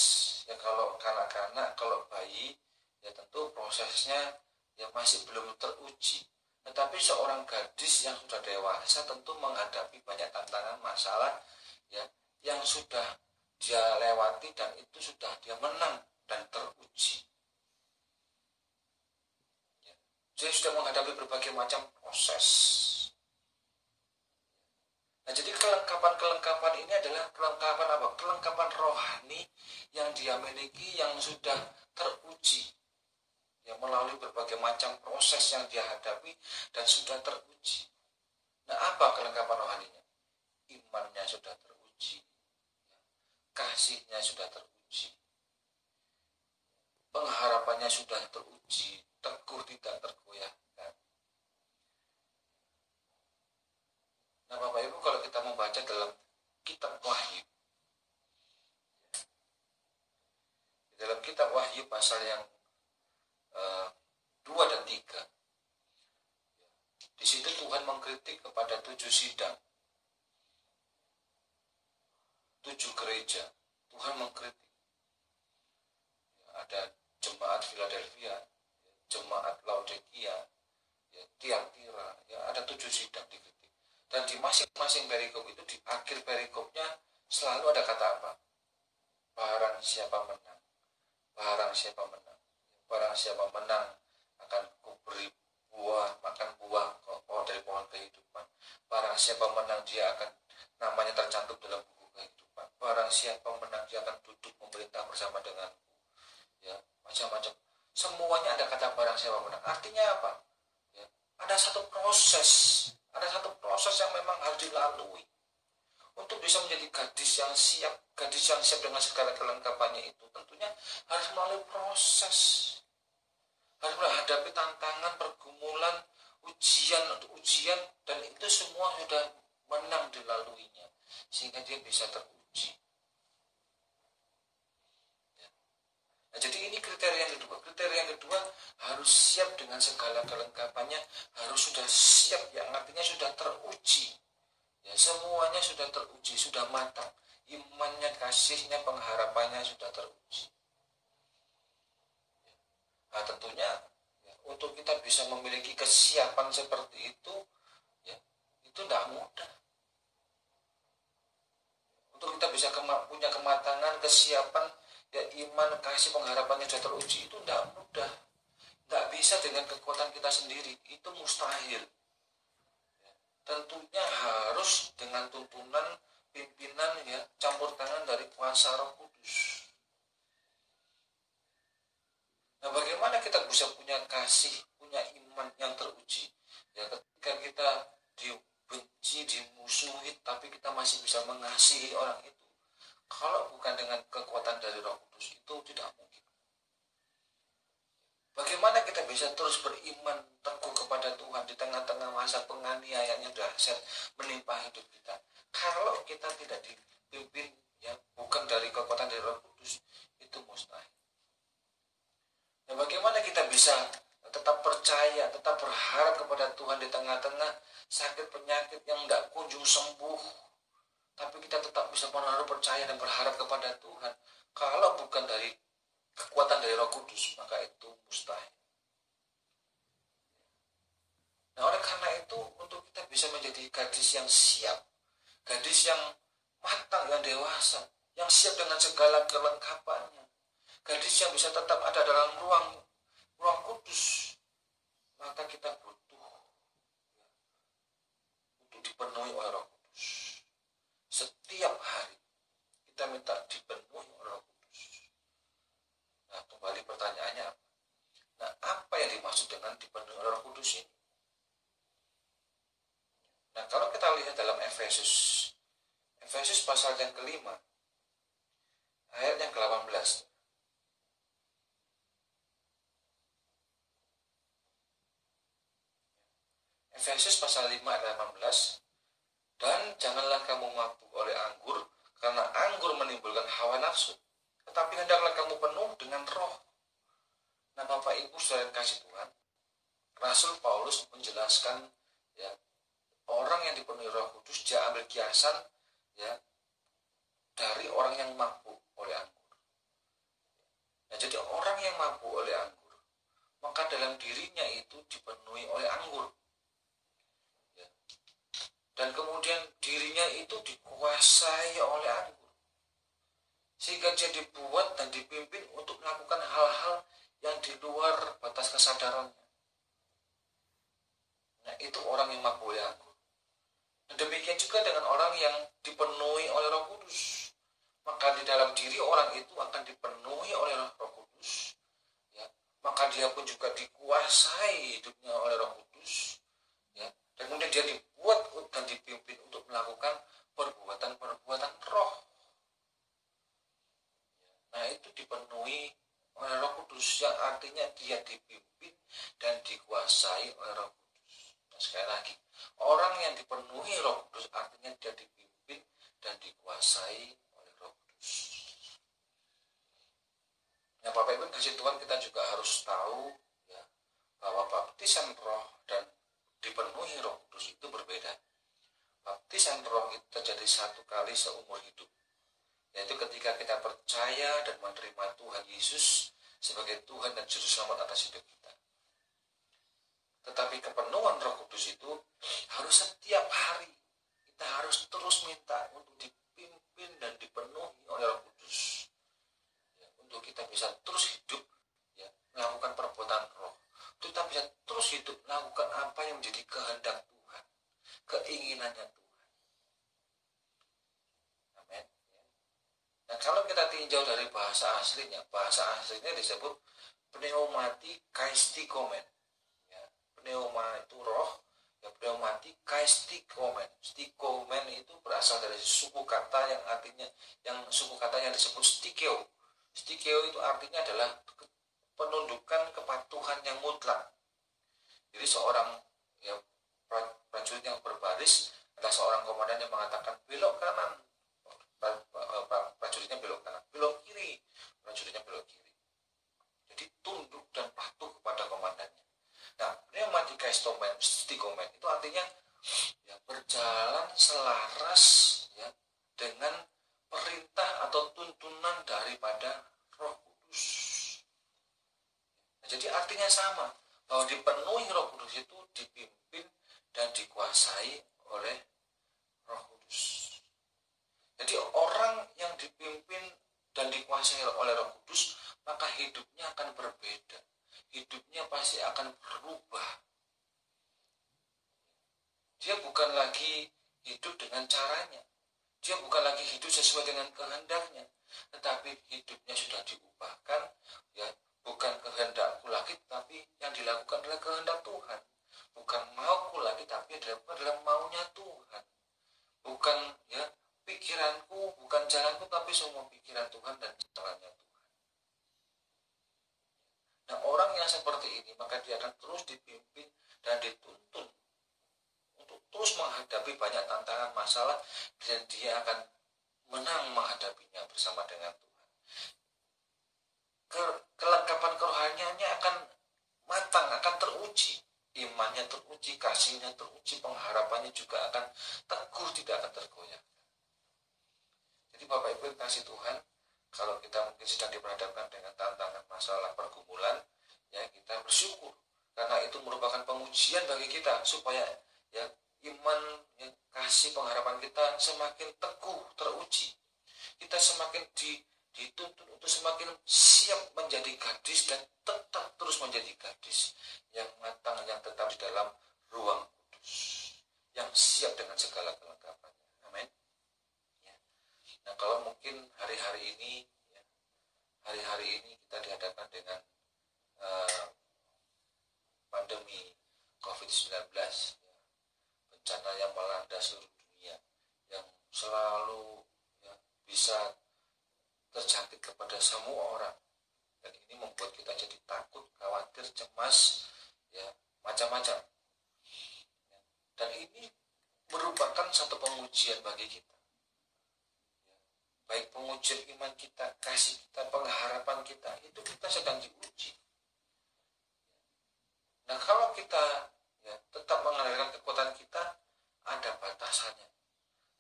Ya, kalau kanak-kanak, kalau bayi, ya tentu prosesnya ya masih belum teruji. Tetapi seorang gadis yang sudah dewasa tentu menghadapi banyak tantangan, masalah, ya, yang sudah dia lewati, dan itu sudah dia menang dan teruji. Dia sudah menghadapi berbagai macam proses. Nah, jadi kelengkapan ini adalah kelengkapan apa? Kelengkapan rohani yang dia miliki, yang sudah teruji, yang melalui berbagai macam proses yang dia hadapi dan sudah teruji. Nah, apa kelengkapan rohaninya? Imannya sudah teruji, kasihnya sudah teruji, pengharapannya sudah teruji, teguh tidak tergoyahkan. Nah, Bapak Ibu, kalau kita membaca dalam kitab Wahyu, di dalam kitab Wahyu pasal yang 2 dan 3, di situ Tuhan mengkritik kepada 7 sidang, 7 gereja. Tuhan mengkritik. Ada jemaat Philadelphia, jemaat Laodikia, ya, Tiatira, ya, ada 7 sidang dikritik. Dan di masing-masing perikop itu, di akhir perikopnya selalu ada kata apa? Barang siapa menang, barang siapa menang, barang siapa menang akan kuberi buah, makan buah dari pohon kehidupan. Barang siapa menang, dia akan namanya tercantum dalam buku kehidupan. Barang siapa menang, dia akan duduk memerintah bersama denganku. Ya, macam-macam. Semuanya ada kata barang siapa menang. Artinya apa? Ya, ada satu proses yang memang harus dilalui. untuk bisa menjadi gadis yang siap dengan segala kelengkapannya itu tentunya harus melalui proses, harus menghadapi tantangan, pergumulan, ujian, dan itu semua sudah menang dilaluinya sehingga dia bisa teruji. Nah, jadi ini kriteria yang kedua. Kriteria yang kedua harus siap dengan segala kelengkapannya, harus sudah siap, yang artinya sudah teruji. Ya, semuanya sudah teruji, sudah matang. Imannya, kasihnya, pengharapannya sudah teruji. Nah, tentunya ya, untuk kita bisa memiliki kesiapan seperti itu, ya, itu tidak mudah. Untuk kita bisa punya kematangan, kesiapan, ya, iman, kasih, pengharapannya sudah teruji, itu tidak mudah. Tidak bisa dengan kekuatan kita sendiri, itu mustahil. Ya, tentunya harus dengan tuntunan pimpinan, ya, campur tangan dari kuasa Roh Kudus. Nah, bagaimana kita bisa punya kasih, punya iman yang teruji? Ya, ketika kita dibenci, dimusuhi, tapi kita masih bisa mengasihi orang itu. Kalau bukan dengan kekuatan dari Roh Kudus, itu tidak mungkin. Bagaimana kita bisa terus beriman teguh kepada Tuhan di tengah-tengah masa penganiayaan yang dahsyat menimpa hidup kita? Kalau kita tidak dipimpin, ya, bukan dari kekuatan dari Roh Kudus, itu mustahil. Nah, bagaimana kita bisa tetap percaya, tetap berharap kepada Tuhan di tengah-tengah sakit penyakit yang tidak kunjung sembuh, tapi kita tetap bisa menaruh percaya dan berharap kepada Tuhan? Kalau bukan dari kekuatan dari Roh Kudus, maka itu mustahil. Nah, oleh karena itu, untuk kita bisa menjadi gadis yang siap, gadis yang matang, yang dewasa, yang siap dengan segala kelengkapannya, gadis yang bisa tetap ada dalam ruang kudus, maka kita butuh, ya, untuk dipenuhi oleh Roh Kudus. Setiap hari kita minta dipenuhi oleh Roh Kudus. Nah, kembali pertanyaannya apa? Nah, apa yang dimaksud dengan dipenuhi oleh Roh Kudus ini? Nah, kalau kita lihat dalam Efesus pasal yang kelima, ayat yang ke-18. Efesus pasal 5 ayat 18. Dan janganlah kamu mabuk oleh anggur, karena anggur menimbulkan hawa nafsu, tetapi hendaklah kamu penuh dengan Roh. Nah, Bapak Ibu saudara yang kasih Tuhan, Rasul Paulus menjelaskan, ya, orang yang dipenuhi Roh Kudus dia ambil kiasan, ya, dari orang yang mabuk oleh anggur. Nah, jadi orang yang mabuk oleh anggur, maka dalam dirinya itu dipenuhi oleh anggur. Dan kemudian dirinya itu dikuasai oleh anggur, sehingga dia dibuat dan dipimpin untuk melakukan hal-hal yang di luar batas kesadarannya. Nah, itu orang yang mabuk oleh anggur. Dan demikian juga dengan orang yang dipenuhi oleh Roh Kudus, maka di dalam diri orang itu akan dipenuhi oleh Roh Kudus, ya, maka dia pun juga dikuasai hidupnya oleh Roh Kudus, ya, dan kemudian dia dibuat dan dipimpin untuk melakukan perbuatan-perbuatan roh. Nah, itu dipenuhi oleh Roh Kudus, yang artinya dia dipimpin dan dikuasai oleh Roh Kudus. Nah, sekali lagi, orang yang dipenuhi Roh Kudus artinya dia dipimpin dan dikuasai oleh Roh Kudus. Nah, Bapak Ibu kasih Tuhan, kita juga harus tahu, ya, bahwa baptisan Roh dan dipenuhi Roh Kudus itu berbeda. Baptisan Roh itu terjadi satu kali seumur hidup, yaitu ketika kita percaya dan menerima Tuhan Yesus sebagai Tuhan dan Juru Selamat atas hidup kita. Tetapi kepenuhan Roh Kudus itu harus setiap hari. Kita harus terus minta untuk dipimpin dan dipenuhi oleh Roh Kudus, ya, untuk kita bisa terus hidup, ya, melakukan perbuatan roh. Untuk kita bisa terus hidup melakukan apa yang menjadi kehendak Tuhan, keinginannya Tuhan. Amin. Nah, kalau kita tinjau dari bahasa aslinya disebut pneumati kaistikomen. Ya, pneuma itu roh, ya, pneumati matikaistikomen. Stikomen itu berasal dari suku kata yang disebut stikeo. Stikeo itu artinya adalah penundukan kepatuhan yang mutlak. Jadi seorang prajurit yang berbaris, ada seorang komandan yang mengatakan belok kanan, prajuritnya belok kanan, belok kiri, prajuritnya belok kiri. Jadi tunduk dan patuh kepada komandannya. Nah, pneumatikaistikomen itu artinya berjalan selaras dengan perintah atau tuntunan daripada Roh Kudus. Nah, jadi artinya sama, bahwa dipenuhi Roh Kudus itu dipimpin dan dikuasai oleh Roh Kudus. Jadi orang yang dipimpin dan dikuasai oleh Roh Kudus, maka hidupnya akan berbeda. Hidupnya pasti akan berubah. Dia bukan lagi hidup dengan caranya. Dia bukan lagi hidup sesuai dengan kehendaknya. Tetapi hidupnya sudah diubahkan, bukan kehendakku lagi, tapi yang dilakukan adalah kehendak Tuhan. Bukan mauku lagi, tapi yang dilakukan adalah maunya Tuhan. Bukan pikiranku, bukan jalanku, tapi semua pikiran Tuhan dan jalannya Tuhan. Nah, orang yang seperti ini, maka dia akan terus dipimpin dan dituntun untuk terus menghadapi banyak tantangan, masalah, dan dia akan menang menghadapinya bersama dengan Tuhan. Kelengkapan kerohaniannya akan matang, akan teruji. Imannya teruji, kasihnya teruji, pengharapannya juga akan teguh, tidak akan tergoyahkan. Jadi Bapak Ibu kasih Tuhan, kalau kita mungkin sedang diperhadapkan dengan tantangan, masalah, pergumulan, kita bersyukur. Karena itu merupakan pengujian bagi kita, supaya iman, kasih, pengharapan kita semakin teguh, teruji. Kita semakin dituntut untuk semakin siap menjadi gadis dan tetap terus menjadi gadis yang matang, yang tetap di dalam ruang kudus, yang siap dengan segala kelengkapannya. Amin. Nah, kalau mungkin hari-hari ini kita dihadapkan dengan pandemi COVID-19, bencana yang melanda seluruh dunia, yang selalu bisa terjangkit kepada semua orang, dan ini membuat kita jadi takut, khawatir, cemas, macam-macam. Dan ini merupakan satu pengujian bagi kita. Baik pengujian iman kita, kasih kita, pengharapan kita, itu kita sedang diuji. Nah, kalau kita tetap mengandalkan kekuatan kita, ada batasannya.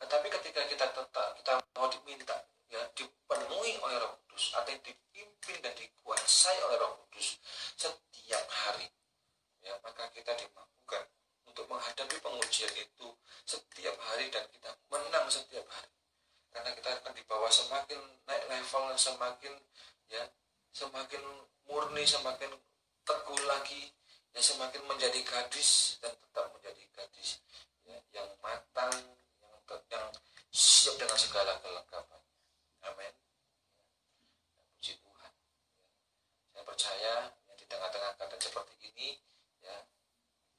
Tetapi ketika kita mau diminta, dipenuhi oleh Roh Kudus, atau dipimpin dan dikuasai oleh Roh Kudus setiap hari, maka kita dimampukan untuk menghadapi pengujian itu setiap hari, dan kita menang setiap hari. Karena kita akan dibawa semakin naik level, semakin murni, semakin teguh lagi, semakin menjadi gadis dan tetap menjadi gadis yang matang, yang siap dengan segala kelengkapan. Amin. Puji Tuhan. Saya percaya di tengah-tengah keadaan seperti ini,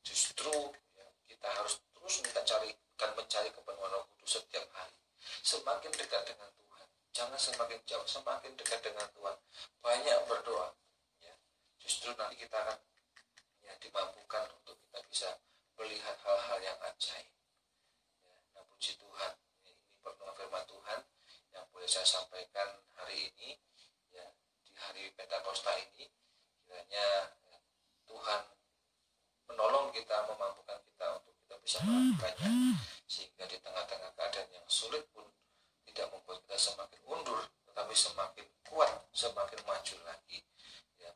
justru kita harus terus mencari kepenuhan Roh Kudus setiap hari. Semakin dekat dengan Tuhan, jangan semakin jauh, semakin dekat dengan Tuhan, banyak berdoa. Justru nanti kita akan dimampukan untuk kita bisa melihat hal-hal yang ajaib. Nah, puji Tuhan, ini perkenalan firman Tuhan yang boleh saya sampaikan hari ini, di hari Pentakosta ini. Kiranya Tuhan menolong kita, memampukan kita untuk kita bisa melakukannya, sehingga di tengah-tengah keadaan yang sulit pun tidak membuat kita semakin mundur, tetapi semakin kuat, semakin maju lagi.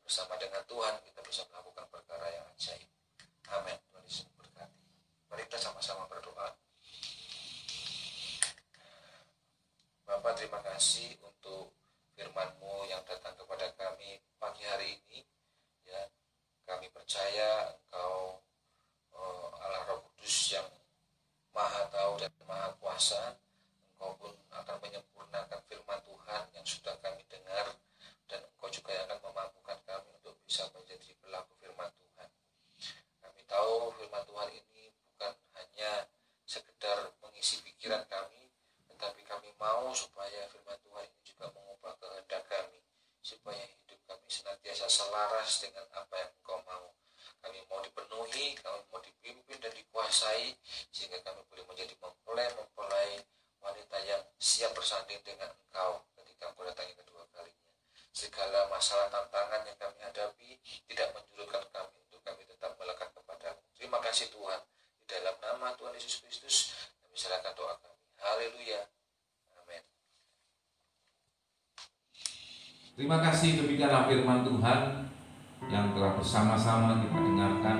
Bersama dengan Tuhan kita bisa melakukan perkara yang ajaib. Amin. Tuhan Yesus berkati. Mari kita sama-sama berdoa. Bapak, terima kasih untuk firman-Mu yang datang kepada kami pagi hari ini. Kami percaya Engkau Allah Roh Kudus yang Maha Tahu dan Maha Kuasa. Engkau pun akan menyempurnakan firman Tuhan yang sudah kami dengar, dan Engkau juga akan memampukan kami untuk bisa menjadi pelaku firman Tuhan. Kami tahu firman Tuhan ini bukan hanya selaras dengan apa yang Engkau mau. Kami mau dipenuhi, kami mau dipimpin dan dikuasai, sehingga kami boleh menjadi mempelai wanita yang siap bersanding dengan Engkau ketika Engkau datangi kedua kalinya. Segala masalah tantangan yang kami hadapi tidak menjulurkan kami untuk kami tetap melekat kepada-Mu. Terima kasih Tuhan. Di dalam nama Tuhan Yesus Kristus kami serahkan doa kami. Haleluya. Amin. Terima kasih demikianlah firman Tuhan yang telah bersama-sama kita dengarkan.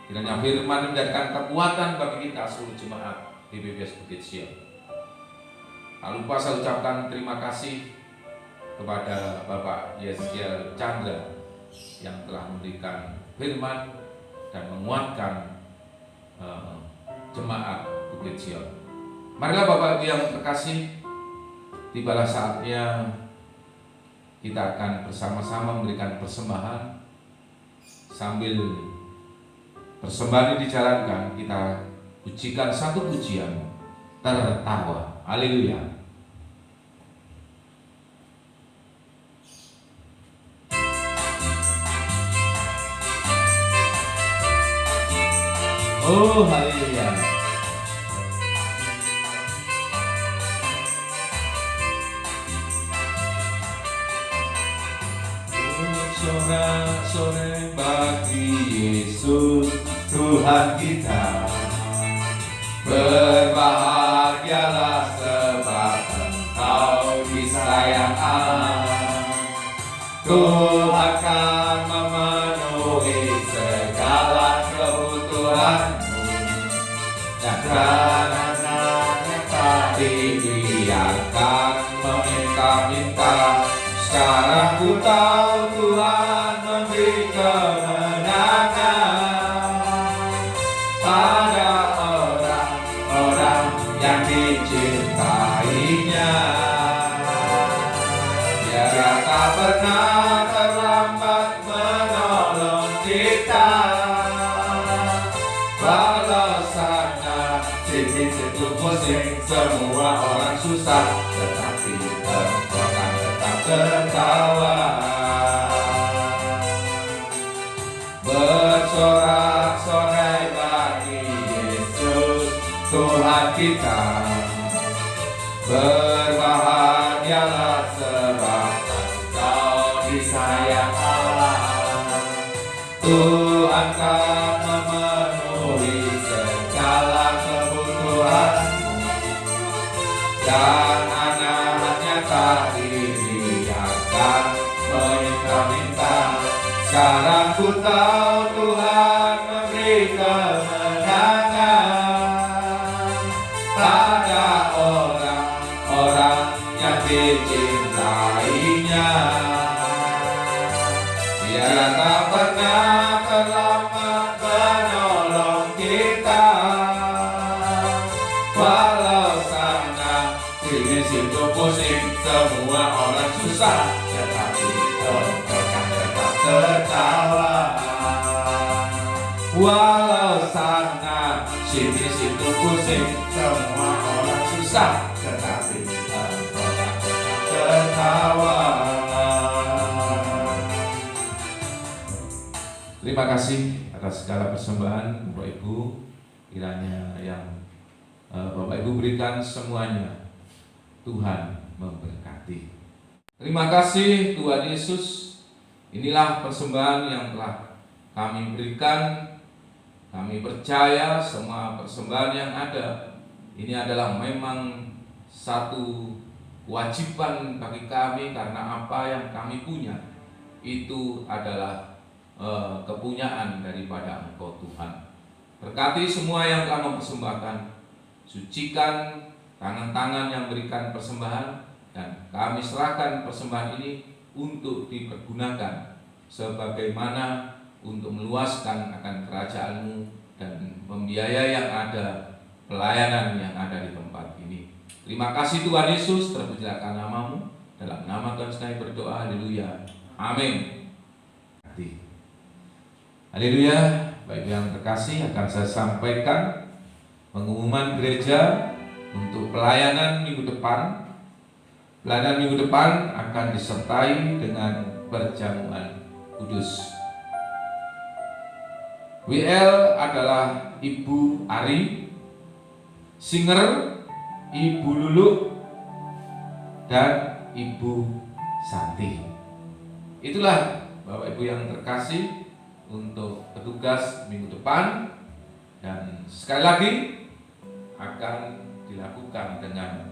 Kiranya firman menjadikan kekuatan bagi kita seluruh jemaat PBBS Bukit Sion. Tak lupa saya ucapkan terima kasih kepada Bapak Yeskiel Chandra yang telah memberikan firman dan menguatkan jemaat Bukit Sion. Marilah Bapak Ibu yang terkasih, tibalah saatnya kita akan bersama-sama memberikan persembahan. Sambil persembahan ini dijalankan, kita pujikan satu pujian, tertawa. Haleluya. Oh, haleluya. Sorak-sorai bagi Yesus Tuhan kita. Berbahagialah sebab Engkau disayang Allah. Tuhan akan memenuhi segala kebutuhanmu, dan anak-anaknya tak dibiarkan meminta-minta. Sekarang ku tahu Tuhan memberi kemenangan pada orang-orang yang dicintainya. Dia tak pernah terlambat menolong kita. Walau sana sini-situ pusing, semua orang susah, tetapi Engkau akan tetap tertawa. Bersorak-sorai bagi Yesus Tuhan kita. Berbahagialah sebab Engkau disayang Allah. Tuhan akan memenuhi segala kebutuhanmu, dan anak-anaknya tak dibiarkan meminta-minta. Sekarang ku tahu Tuhan memberi kemenangan pada orang-orang yang dicintainya. Dia tak pernah terlambat menolong kita. Walau sana sini-situ pusing, semua orang susah, tetapi Engkau akan tetap tertawa. Walau sana sini-situ pusing, semua orang susah, tetapi Engkau akan tetap tertawa. Terima kasih atas segala persembahan Bapak Ibu, kiranya yang Bapak Ibu berikan semuanya Tuhan memberkati. Terima kasih Tuhan Yesus. Inilah persembahan yang telah kami berikan. Kami percaya semua persembahan yang ada ini adalah memang satu kewajiban bagi kami, karena apa yang kami punya itu adalah kepunyaan daripada Engkau Tuhan. Berkati semua yang telah mempersembahkan, sucikan tangan-tangan yang berikan persembahan, dan kami serahkan persembahan ini untuk dipergunakan sebagaimana untuk meluaskan akan kerajaan-Mu dan membiayai yang ada, pelayanan yang ada di tempat ini. Terima kasih Tuhan Yesus, terpujilah nama-Mu. Dalam nama Tuhan kami berdoa, haleluya, amin. Haleluya. Baik yang terkasih, akan saya sampaikan pengumuman gereja untuk pelayanan minggu depan. Pelayanan minggu depan akan disertai dengan perjamuan Kudus. WL adalah Ibu Ari, Singer Ibu Lulu, dan Ibu Santi. Itulah Bapak Ibu yang terkasih untuk petugas minggu depan, dan sekali lagi akan dilakukan dengan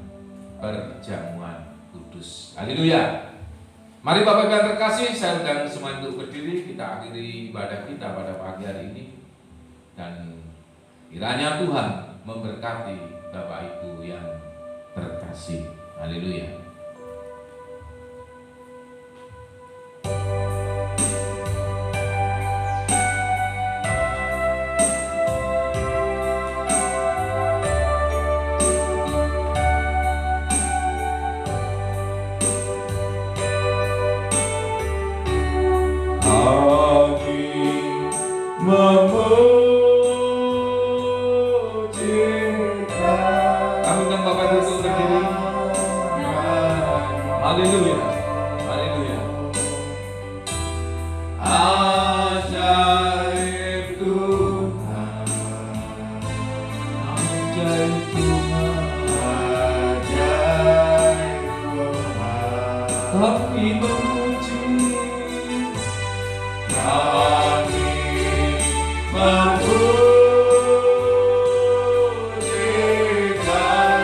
perjamuan kudus. Haleluya. Mari Bapak Ibu yang terkasih, saya undang semua untuk berdiri, kita akhiri ibadah kita pada pagi hari ini. Dan kiranya Tuhan memberkati Bapak Ibu yang terkasih. Haleluya. Kami undang Bapak Ibu untuk berdiri. Haleluya. Haleluya. Ajaib Tuhan, Ajaib Tuhan, ajaib Tuhan, kami memuji, kami memuji kebesaran-Mu. Ajaib Tuhan,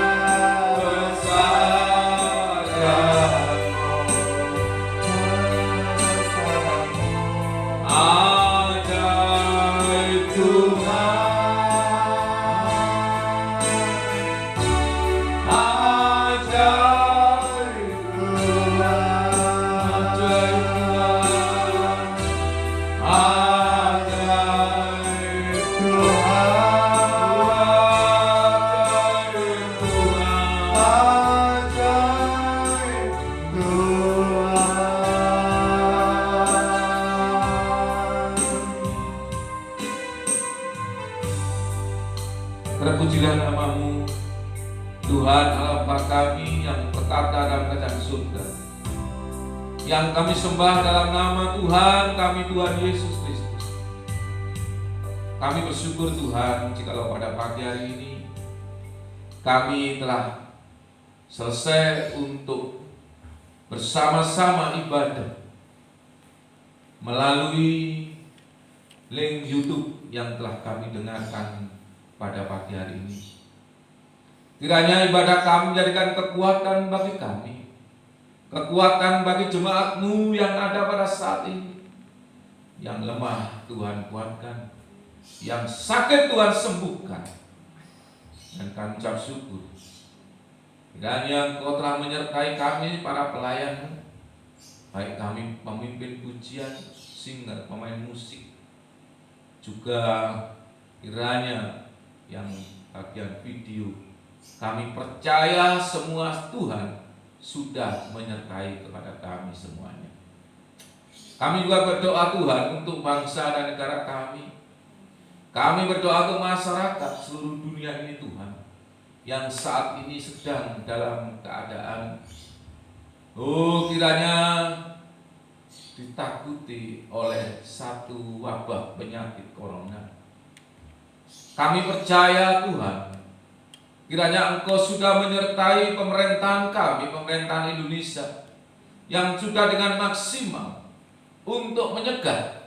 ajaib Tuhan, ajaib terpujilah nama-Mu, Tuhan Allah Bapa kami yang berkata dalam kerajaan surga, yang kami sembah dalam nama Tuhan kami, Tuhan Yesus Kristus. Kami bersyukur Tuhan, jikalau pada pagi hari ini kami telah selesai untuk bersama-sama ibadah melalui link YouTube yang telah kami dengarkan pada pagi hari ini. Kiranya ibadah kami menjadikan kekuatan bagi kami, kekuatan bagi jemaat-Mu yang ada pada saat ini. Yang lemah Tuhan kuatkan, yang sakit Tuhan sembuhkan. Dan kami ucap syukur, kiranya Engkau telah menyertai kami para pelayan-Mu, baik kami pemimpin pujian, singer, pemain musik, juga kiranya yang bagian video. Kami percaya semua Tuhan sudah menyertai kepada kami semuanya. Kami juga berdoa Tuhan untuk bangsa dan negara kami. Kami berdoa untuk masyarakat seluruh dunia ini Tuhan, yang saat ini sedang dalam keadaan kiranya ditakuti oleh satu wabah penyakit corona. Kami percaya Tuhan, kiranya Engkau sudah menyertai pemerintahan kami, pemerintahan Indonesia, yang sudah dengan maksimal untuk menyegah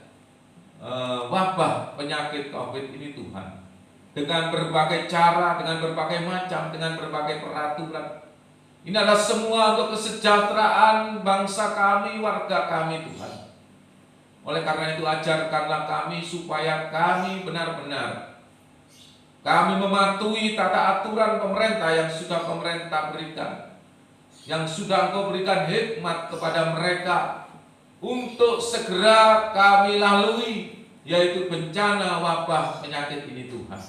wabah penyakit COVID ini Tuhan, dengan berbagai cara, dengan berbagai macam, dengan berbagai peraturan. Ini adalah semua untuk kesejahteraan bangsa kami, warga kami Tuhan. Oleh karena itu ajarkanlah kami supaya kami benar-benar kami mematuhi tata aturan pemerintah yang sudah pemerintah berikan, yang sudah Engkau berikan hikmat kepada mereka untuk segera kami lalui, yaitu bencana wabah penyakit ini Tuhan.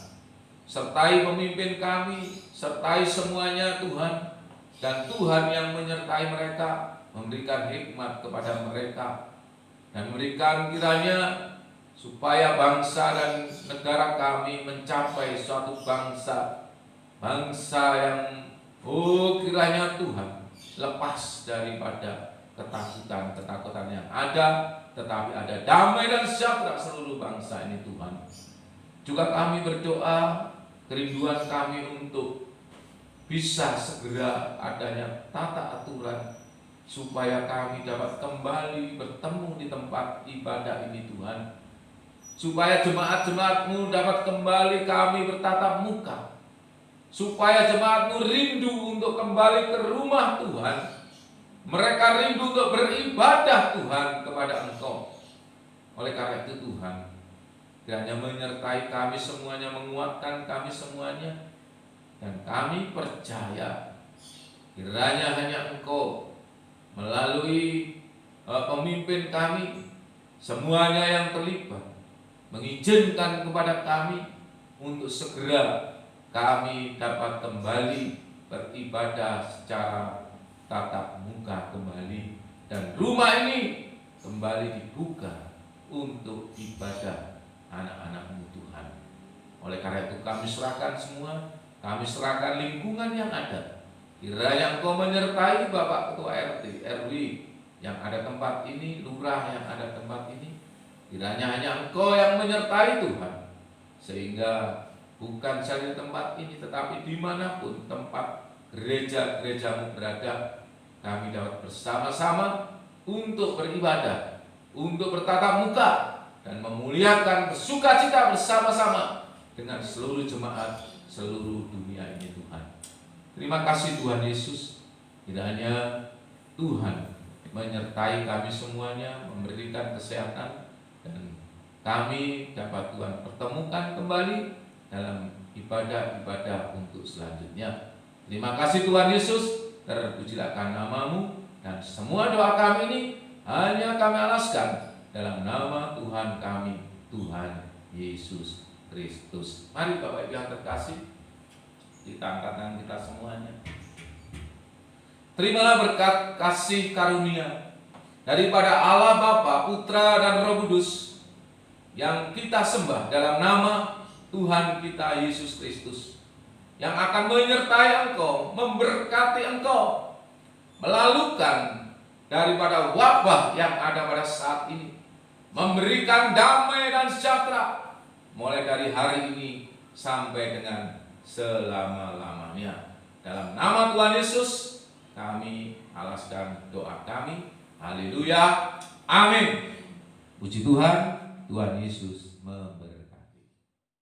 Sertai pemimpin kami, sertai semuanya Tuhan, dan Tuhan yang menyertai mereka, memberikan hikmat kepada mereka, dan memberikan kiranya supaya bangsa dan negara kami mencapai suatu bangsa yang kiranya Tuhan lepas daripada ketakutan yang ada, tetapi ada damai dan sejahtera seluruh bangsa ini Tuhan. Juga kami berdoa, kerinduan kami untuk bisa segera adanya tata aturan supaya kami dapat kembali bertemu di tempat ibadah ini Tuhan. Supaya jemaat-jemaat-Mu dapat kembali kami bertatap muka. Supaya jemaat-Mu rindu untuk kembali ke rumah Tuhan. Mereka rindu untuk beribadah Tuhan kepada Engkau. Oleh karena itu Tuhan, kiranya menyertai kami semuanya, menguatkan kami semuanya. Dan kami percaya kiranya hanya Engkau melalui pemimpin kami, semuanya yang terlibat, mengizinkan kepada kami untuk segera kami dapat kembali beribadah secara tatap muka kembali, dan rumah ini kembali dibuka untuk ibadah anak-anak-Mu Tuhan. Oleh karena itu kami serahkan semua, kami serahkan lingkungan yang ada. Kiranya Engkau menyertai Bapak Ketua RT, RW yang ada tempat ini, lurah yang ada tempat ini. Kiranya hanya Engkau yang menyertai Tuhan, sehingga bukan saja di tempat ini, tetapi dimanapun tempat gereja-gereja-Mu berada, kami dapat bersama-sama untuk beribadah, untuk bertatap muka, dan memuliakan bersukacita bersama-sama dengan seluruh jemaat seluruh dunia ini Tuhan. Terima kasih Tuhan Yesus, kiranya Tuhan menyertai kami semuanya, memberikan kesehatan, dan kami dapat Tuhan pertemukan kembali dalam ibadah-ibadah untuk selanjutnya. Terima kasih Tuhan Yesus, terpujilah nama-Mu, dan semua doa kami ini hanya kami alaskan dalam nama Tuhan kami, Tuhan Yesus Kristus. Mari Bapak Ibu yang terkasih, kita angkat tangan kita semuanya. Terimalah berkat kasih karunia daripada Allah Bapa, Putra dan Roh Kudus yang kita sembah dalam nama Tuhan kita Yesus Kristus, yang akan menyertai engkau, memberkati engkau, melalukan daripada wabah yang ada pada saat ini, memberikan damai dan sejahtera mulai dari hari ini sampai dengan selama-lamanya. Dalam nama Tuhan Yesus kami alaskan doa kami. Haleluya, amin. Puji Tuhan, Tuhan Yesus memberkati.